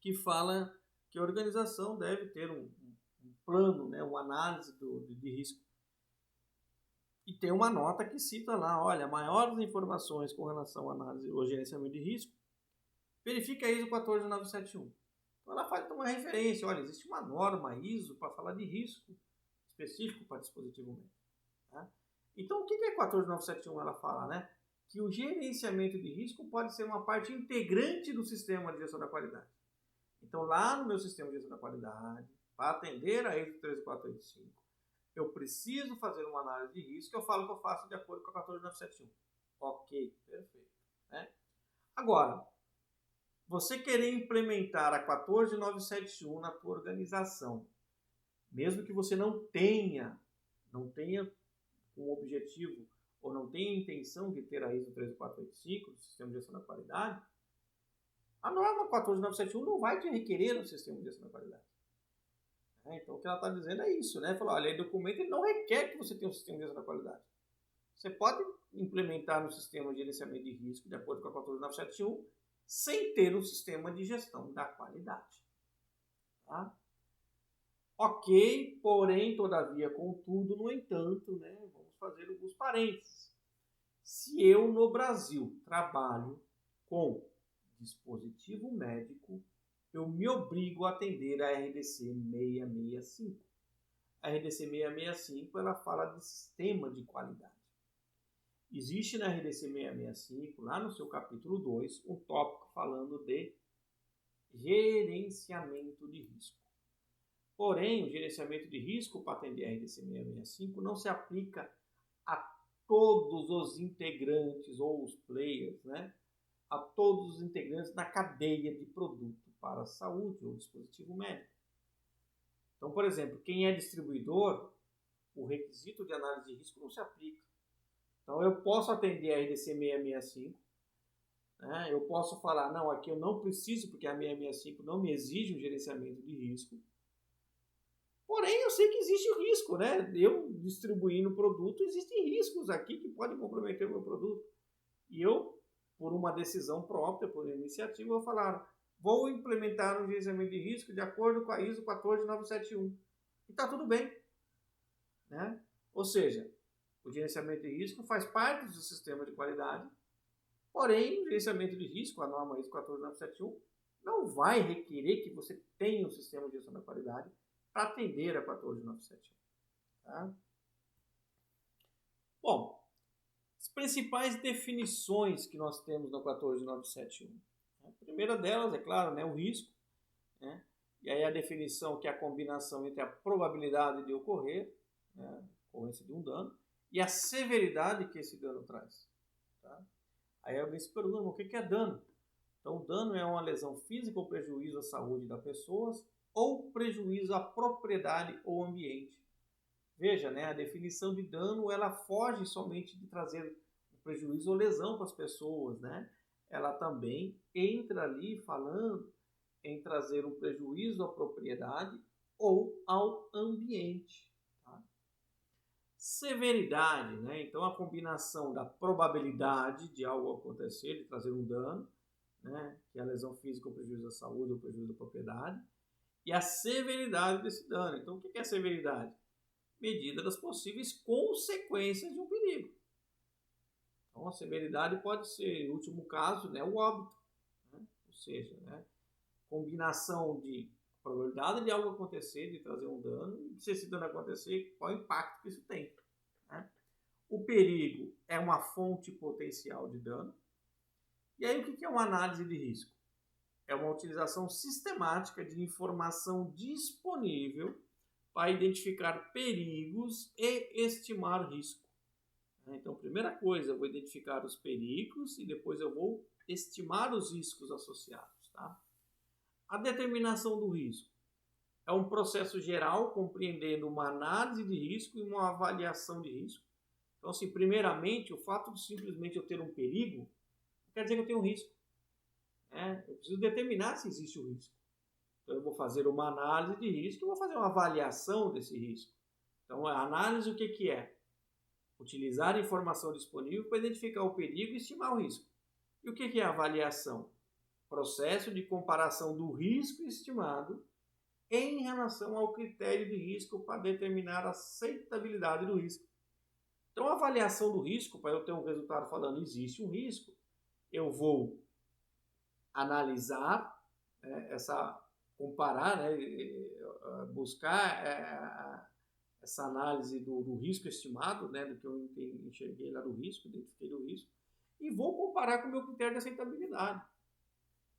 que fala que a organização deve ter um plano, né, uma análise de risco. E tem uma nota que cita lá, olha, maiores informações com relação à análise ou gerenciamento de risco, verifica a ISO 14971. Então ela faz uma referência, olha, existe uma norma ISO para falar de risco específico para dispositivo médico. Tá? Então o que é 14971 ela fala, né? Que o gerenciamento de risco pode ser uma parte integrante do sistema de gestão da qualidade. Então lá no meu sistema de gestão da qualidade, para atender a ISO 13485, eu preciso fazer uma análise de risco, eu falo que eu faço de acordo com a 14971. Ok, perfeito. Né? Agora, você querer implementar a 14971 na tua organização, mesmo que você não tenha um objetivo ou não tenha intenção de ter a ISO 13485 do sistema de gestão da qualidade, a norma 14971 não vai te requerer no sistema de gestão da qualidade. Então, o que ela está dizendo é isso, né? Falou, olha, o documento ele não requer que você tenha um sistema de gestão da qualidade. Você pode implementar no sistema de gerenciamento de risco, de acordo com a 14971, sem ter um sistema de gestão da qualidade. Tá? Ok, porém, todavia, contudo, no entanto, né, vamos fazer alguns parênteses. Se eu, no Brasil, trabalho com dispositivo médico, eu me obrigo a atender a RDC 665. A RDC 665 ela fala de sistema de qualidade. Existe na RDC 665, lá no seu capítulo 2, um tópico falando de gerenciamento de risco. Porém, o gerenciamento de risco para atender a RDC 665 não se aplica a todos os integrantes ou os players, né? A todos os integrantes na cadeia de produto para a saúde ou dispositivo médico. Então, por exemplo, quem é distribuidor, o requisito de análise de risco não se aplica. Então, eu posso atender a RDC 665, né? Eu posso falar, não, aqui eu não preciso, porque a 665 não me exige um gerenciamento de risco. Porém, eu sei que existe o risco, né? Eu distribuindo o produto, existem riscos aqui que podem comprometer o meu produto. E eu, por uma decisão própria, por iniciativa, vou falar, vou implementar um gerenciamento de risco de acordo com a ISO 14971. E está tudo bem. Né? Ou seja, o gerenciamento de risco faz parte do sistema de qualidade, porém, o gerenciamento de risco, a norma ISO 14971, não vai requerer que você tenha um sistema de gestão da qualidade para atender a 14971. Tá? Bom, as principais definições que nós temos na 14971. A primeira delas, é claro, né, o risco, né? E aí a definição que é a combinação entre a probabilidade de ocorrer, né, ocorrência de um dano, e a severidade que esse dano traz. Tá? Aí alguém se pergunta, o que é dano? Então, dano é uma lesão física ou prejuízo à saúde da pessoa ou prejuízo à propriedade ou ambiente. Veja, né, a definição de dano ela foge somente de trazer prejuízo ou lesão para as pessoas, né? Ela também entra ali falando em trazer um prejuízo à propriedade ou ao ambiente. Tá? Severidade, né? Então a combinação da probabilidade de algo acontecer, de trazer um dano, né? Que é a lesão física ou prejuízo à saúde ou prejuízo à propriedade, e a severidade desse dano. Então o que é a severidade? Medida das possíveis consequências de um perigo. Então, a severidade pode ser, em último caso, né, o óbito. Né? Ou seja, né, combinação de probabilidade de algo acontecer, de trazer um dano, e se esse dano acontecer, qual é o impacto que isso tem. Né? O perigo é uma fonte potencial de dano. E aí, o que é uma análise de risco? É uma utilização sistemática de informação disponível para identificar perigos e estimar risco. Então, primeira coisa, eu vou identificar os perigos e depois eu vou estimar os riscos associados. Tá? A determinação do risco é um processo geral compreendendo uma análise de risco e uma avaliação de risco. Então, assim, primeiramente, o fato de simplesmente eu ter um perigo não quer dizer que eu tenho um risco. Né? Eu preciso determinar se existe o risco. Então, eu vou fazer uma análise de risco e vou fazer uma avaliação desse risco. Então, a análise o que é? Utilizar a informação disponível para identificar o perigo e estimar o risco. E o que é a avaliação? Processo de comparação do risco estimado em relação ao critério de risco para determinar a aceitabilidade do risco. Então, a avaliação do risco, para eu ter um resultado falando existe um risco, eu vou analisar, comparar, né, buscar essa análise do risco estimado, né, do que eu enxerguei lá do risco, identifiquei do risco, e vou comparar com o meu critério de aceitabilidade.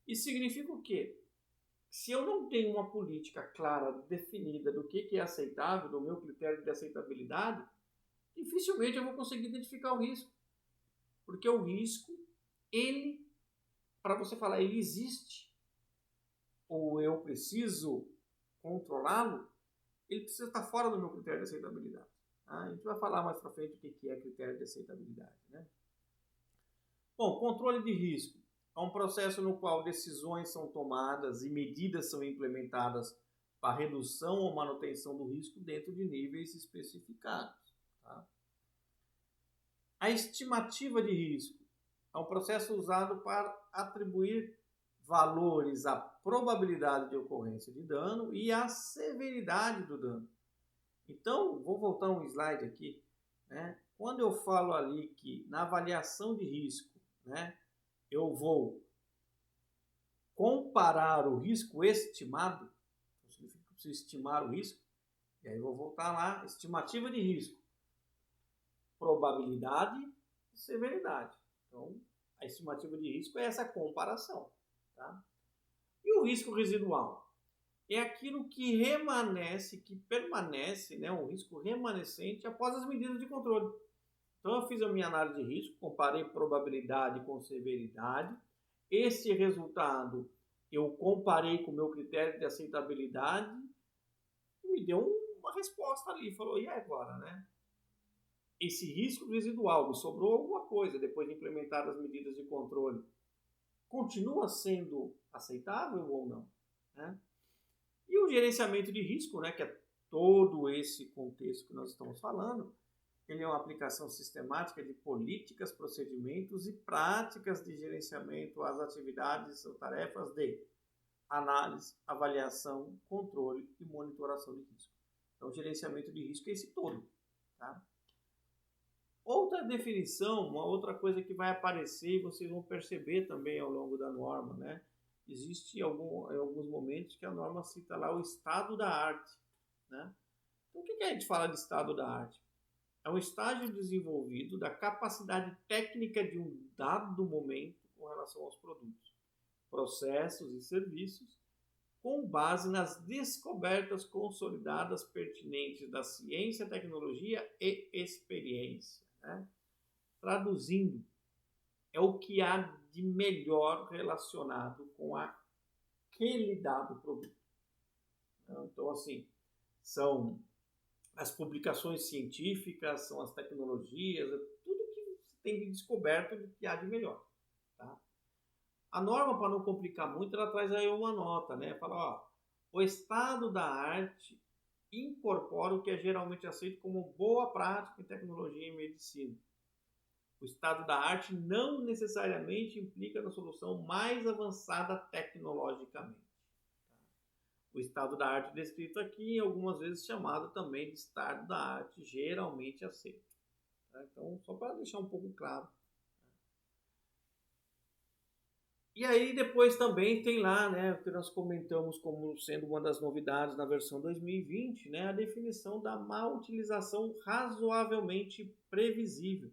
Isso significa o quê? Se eu não tenho uma política clara, definida do que é aceitável, do meu critério de aceitabilidade, dificilmente eu vou conseguir identificar o risco. Porque o risco, ele, para você falar, ele existe, ou eu preciso controlá-lo, ele precisa estar fora do meu critério de aceitabilidade. Tá? A gente vai falar mais para frente o que é critério de aceitabilidade. Né? Bom, controle de risco é um processo no qual decisões são tomadas e medidas são implementadas para redução ou manutenção do risco dentro de níveis especificados. Tá? A estimativa de risco é um processo usado para atribuir valores à probabilidade de ocorrência de dano e à severidade do dano. Então, vou voltar um slide aqui. Né? Quando eu falo ali que na avaliação de risco, né, eu vou comparar o risco estimado, significa que eu preciso estimar o risco, e aí eu vou voltar lá, estimativa de risco, probabilidade e severidade. Então, a estimativa de risco é essa comparação. Tá? E o risco residual? É aquilo que permanece, né, um risco remanescente após as medidas de controle. Então, eu fiz a minha análise de risco, comparei probabilidade com severidade. Esse resultado eu comparei com o meu critério de aceitabilidade e me deu uma resposta ali. Falou, e agora, né? Esse risco residual, me sobrou alguma coisa depois de implementar as medidas de controle, continua sendo aceitável ou não? Né? E o gerenciamento de risco, né, que é todo esse contexto que nós estamos falando, ele é uma aplicação sistemática de políticas, procedimentos e práticas de gerenciamento às atividades ou tarefas de análise, avaliação, controle e monitoração de risco. Então, o gerenciamento de risco é esse todo. Tá? Outra definição, uma outra coisa que vai aparecer e vocês vão perceber também ao longo da norma, né? Existe em alguns momentos que a norma cita lá o estado da arte. Né? Então, o que a gente fala de estado da arte? É um estágio desenvolvido da capacidade técnica de um dado momento com relação aos produtos. processos e serviços com base nas descobertas consolidadas pertinentes da ciência, tecnologia e experiência. Né? Traduzindo, é o que há de melhor relacionado com aquele dado produto. Então, assim, são as publicações científicas, são as tecnologias, tudo que tem de descoberto do que há de melhor. Tá? A norma, para não complicar muito, ela traz aí uma nota, né? Fala, ó, o estado da arte incorpora o que é geralmente aceito como boa prática em tecnologia e medicina. O estado da arte não necessariamente implica na solução mais avançada tecnologicamente. O estado da arte descrito aqui, algumas vezes chamado também de estado da arte geralmente aceito. Então, só para deixar um pouco claro. E aí depois também tem lá, né, o que nós comentamos como sendo uma das novidades na versão 2020, né, a definição da má utilização razoavelmente previsível.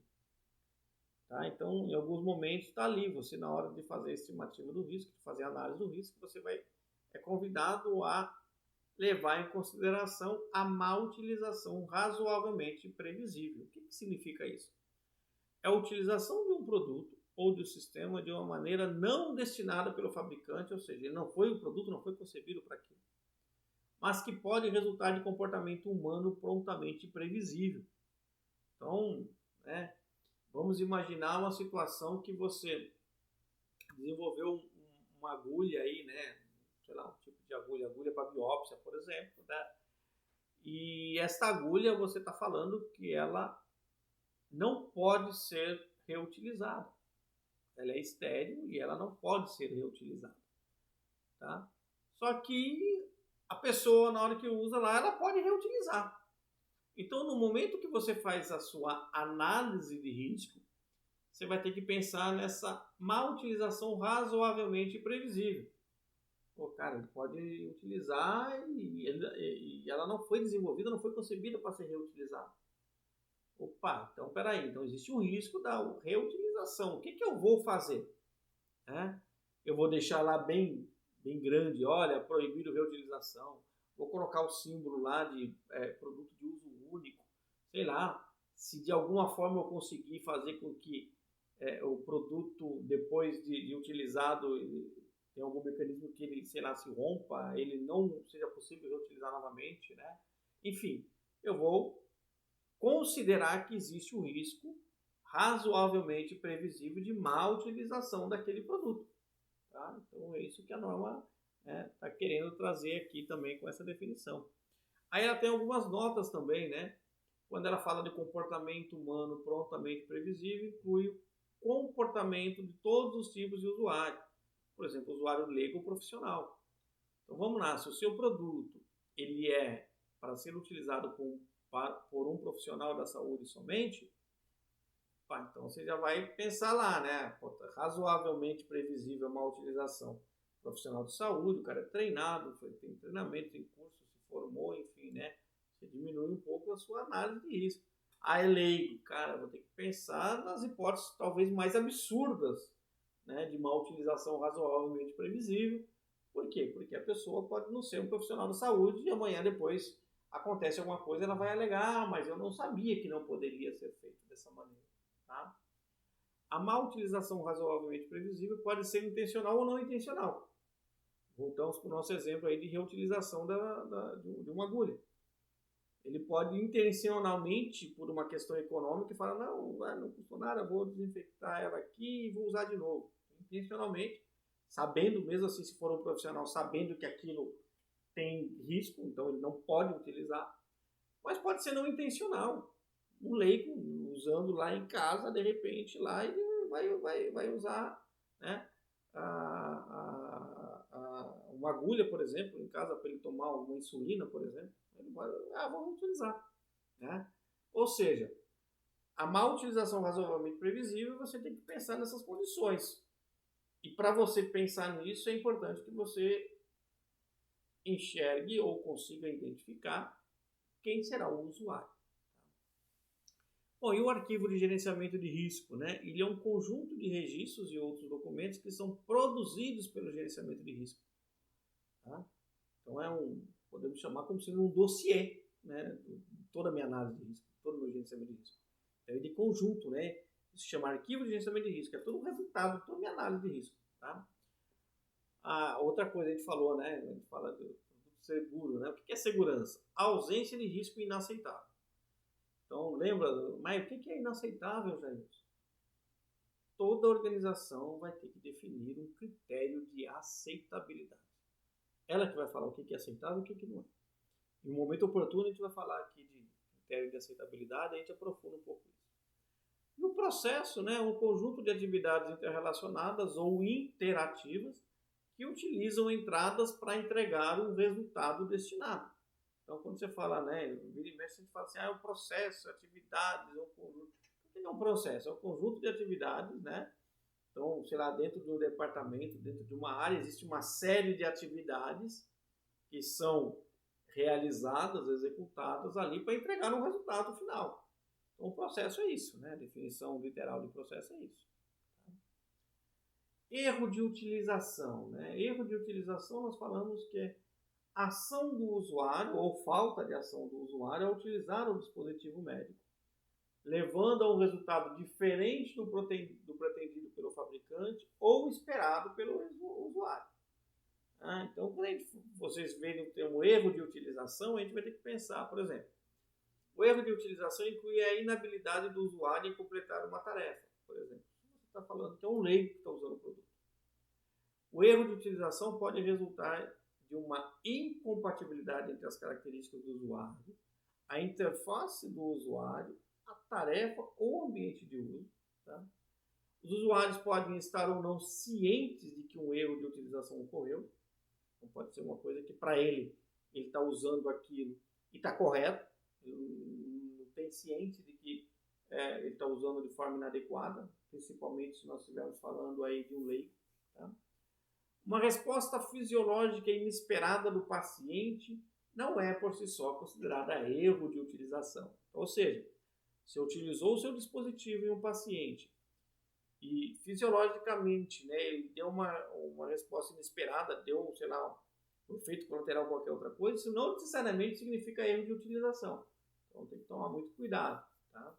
Tá? Então, em alguns momentos está ali, você na hora de fazer a estimativa do risco, de fazer a análise do risco, você é convidado a levar em consideração a má utilização razoavelmente previsível. O que significa isso? É a utilização de um produto ou do sistema de uma maneira não destinada pelo fabricante, ou seja, o produto não foi concebido para aquilo, mas que pode resultar de comportamento humano prontamente previsível. Então, né, vamos imaginar uma situação que você desenvolveu uma agulha aí, né, sei lá, um tipo de agulha para biópsia, por exemplo, né? E esta agulha você está falando que ela não pode ser reutilizada. Ela é estéril e ela não pode ser reutilizada. Tá? Só que a pessoa, na hora que usa lá, ela pode reutilizar. Então, no momento que você faz a sua análise de risco, você vai ter que pensar nessa má utilização razoavelmente previsível. Pô, cara, ele pode utilizar e ela não foi desenvolvida, não foi concebida para ser reutilizada. Opa, então peraí, então existe um risco da reutilização. O que eu vou fazer? Eu vou deixar lá bem grande, olha, proibido reutilização. Vou colocar o símbolo lá de produto de uso único. Sei lá, se de alguma forma eu conseguir fazer com que o produto, depois de utilizado, tem algum mecanismo que ele, sei lá, se rompa, ele não seja possível reutilizar novamente, né? Enfim, eu vou considerar que existe um risco razoavelmente previsível de má utilização daquele produto. Tá? Então é isso que a norma está querendo trazer aqui também com essa definição. Aí ela tem algumas notas também, né? Quando ela fala de comportamento humano prontamente previsível, inclui o comportamento de todos os tipos de usuário. Por exemplo, usuário leigo ou profissional. Então vamos lá, se o seu produto ele é para ser utilizado por um profissional da saúde somente, então você já vai pensar lá, né? Razoavelmente previsível uma utilização. Profissional de saúde, o cara é treinado, tem treinamento, tem curso, se formou, enfim, né? Você diminui um pouco a sua análise de risco. Aí leigo, cara, vou ter que pensar nas hipóteses talvez mais absurdas, né? De uma utilização razoavelmente previsível. Por quê? Porque a pessoa pode não ser um profissional da saúde e amanhã depois acontece alguma coisa, ela vai alegar, mas eu não sabia que não poderia ser feito dessa maneira. Tá? A má utilização razoavelmente previsível pode ser intencional ou não intencional. Voltamos para o nosso exemplo aí de reutilização de uma agulha. Ele pode intencionalmente, por uma questão econômica, falar, não custou nada, vou desinfectar ela aqui e vou usar de novo. Intencionalmente, sabendo, mesmo assim, se for um profissional, sabendo que aquilo tem risco, então ele não pode utilizar. Mas pode ser não intencional. Um leigo usando lá em casa, de repente, lá ele vai usar, né, uma agulha, por exemplo, em casa para ele tomar uma insulina, por exemplo. Ele vai, vamos utilizar. Né? Ou seja, a má utilização razoavelmente previsível, você tem que pensar nessas condições. E para você pensar nisso, é importante que você enxergue ou consiga identificar quem será o usuário. Bom, e o arquivo de gerenciamento de risco, né? Ele é um conjunto de registros e outros documentos que são produzidos pelo gerenciamento de risco. Tá? Então podemos chamar como sendo um dossiê, né? De toda a minha análise de risco, todo o meu gerenciamento de risco. Então, é de conjunto, né? Isso se chama arquivo de gerenciamento de risco, é todo o resultado de toda a minha análise de risco. Tá? A outra coisa a gente falou, né? A gente fala do seguro, né? O que é segurança? A ausência de risco inaceitável. Então, lembra, mas o que é inaceitável, Jair? Toda organização vai ter que definir um critério de aceitabilidade. Ela que vai falar o que é aceitável e o que não é. Em um momento oportuno, a gente vai falar aqui de critério de aceitabilidade, a gente aprofunda um pouco isso. E o processo, né, é um conjunto de atividades interrelacionadas ou interativas que utilizam entradas para entregar um resultado destinado. Então, quando você fala, né, vira e mexe, a gente fala assim, é um processo, atividades, é um conjunto. O que é um processo? É um conjunto de atividades, né? Então, sei lá, dentro de um departamento, dentro de uma área, existe uma série de atividades que são realizadas, executadas ali para entregar um resultado final. Então, o processo é isso, né? A definição literal de processo é isso. Erro de utilização, né? Erro de utilização, nós falamos que é ação do usuário ou falta de ação do usuário ao utilizar o dispositivo médico, levando a um resultado diferente do pretendido pelo fabricante ou esperado pelo usuário. Então, quando vocês veem o termo erro de utilização, a gente vai ter que pensar, por exemplo, o erro de utilização inclui a inabilidade do usuário em completar uma tarefa, por exemplo. Você está falando que é um leigo que está usando o produto. O erro de utilização pode resultar de uma incompatibilidade entre as características do usuário, a interface do usuário, a tarefa ou ambiente de uso. Tá? Os usuários podem estar ou não cientes de que um erro de utilização ocorreu. Então pode ser uma coisa que para ele está usando aquilo e está correto, ele não tem ciência de que ele está usando de forma inadequada, principalmente se nós estivermos falando aí de um leigo. Tá? Uma resposta fisiológica inesperada do paciente não é por si só considerada erro de utilização. Ou seja, você utilizou o seu dispositivo em um paciente e fisiologicamente, né, ele deu uma resposta inesperada, deu, sei lá, um efeito colateral ou qualquer outra coisa, isso não necessariamente significa erro de utilização. Então tem que tomar muito cuidado. Tá?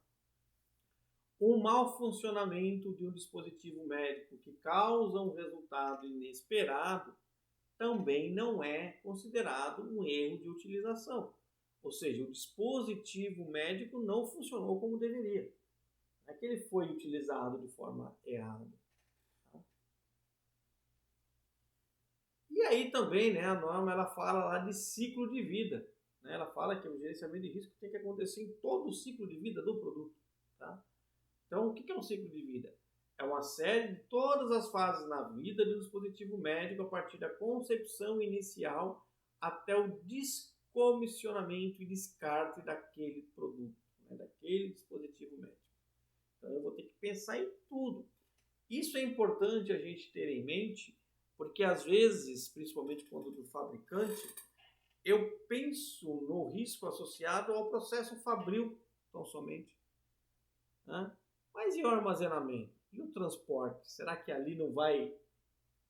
O mau funcionamento de um dispositivo médico que causa um resultado inesperado também não é considerado um erro de utilização. Ou seja, o dispositivo médico não funcionou como deveria. Não é que ele foi utilizado de forma errada. Tá? E aí também, né, a norma ela fala lá de ciclo de vida. Né? Ela fala que o gerenciamento de risco tem que acontecer em todo o ciclo de vida do produto. Tá? Então, o que é um ciclo de vida? É uma série de todas as fases na vida de um dispositivo médico, a partir da concepção inicial até o descomissionamento e descarte daquele produto, né, daquele dispositivo médico. Então, eu vou ter que pensar em tudo. Isso é importante a gente ter em mente, porque às vezes, principalmente quando do fabricante, eu penso no risco associado ao processo fabril, tão somente. Né? Mas e o armazenamento? E o transporte? Será que ali não vai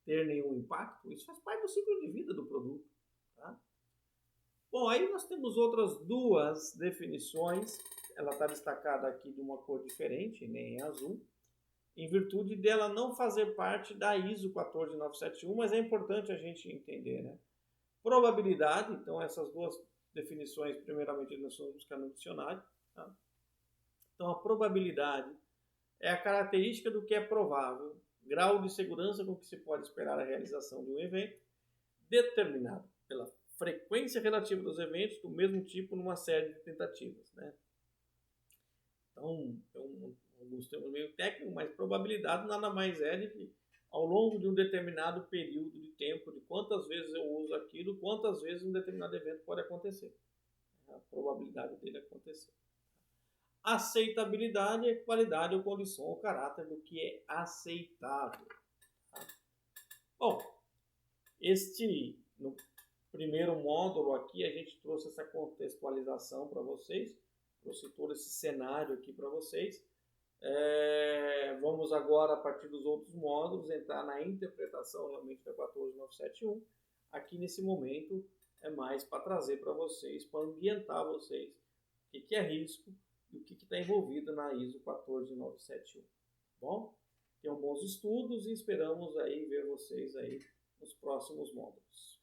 ter nenhum impacto? Isso faz parte do ciclo de vida do produto. Tá? Bom, aí nós temos outras duas definições. Ela está destacada aqui de uma cor diferente, né, em azul, em virtude dela não fazer parte da ISO 14971, mas é importante a gente entender. Né? Probabilidade, então essas duas definições, primeiramente nós vamos buscar no dicionário. Tá? Então a probabilidade é a característica do que é provável, grau de segurança com que se pode esperar a realização de um evento, determinado pela frequência relativa dos eventos do mesmo tipo numa série de tentativas. Né? Então, alguns termos meio técnicos, mas probabilidade nada mais é de que ao longo de um determinado período de tempo, de quantas vezes eu uso aquilo, quantas vezes um determinado evento pode acontecer. A probabilidade dele acontecer. Aceitabilidade é qualidade ou condição ou caráter do que é aceitável. Tá? Bom, no primeiro módulo aqui a gente trouxe essa contextualização para vocês, trouxe todo esse cenário aqui para vocês. Vamos agora, a partir dos outros módulos, entrar na interpretação realmente da 14971. Aqui nesse momento é mais para trazer para vocês, para ambientar vocês o que é risco e o que está envolvido na ISO 14971. Bom? Tenham bons estudos e esperamos aí ver vocês aí nos próximos módulos.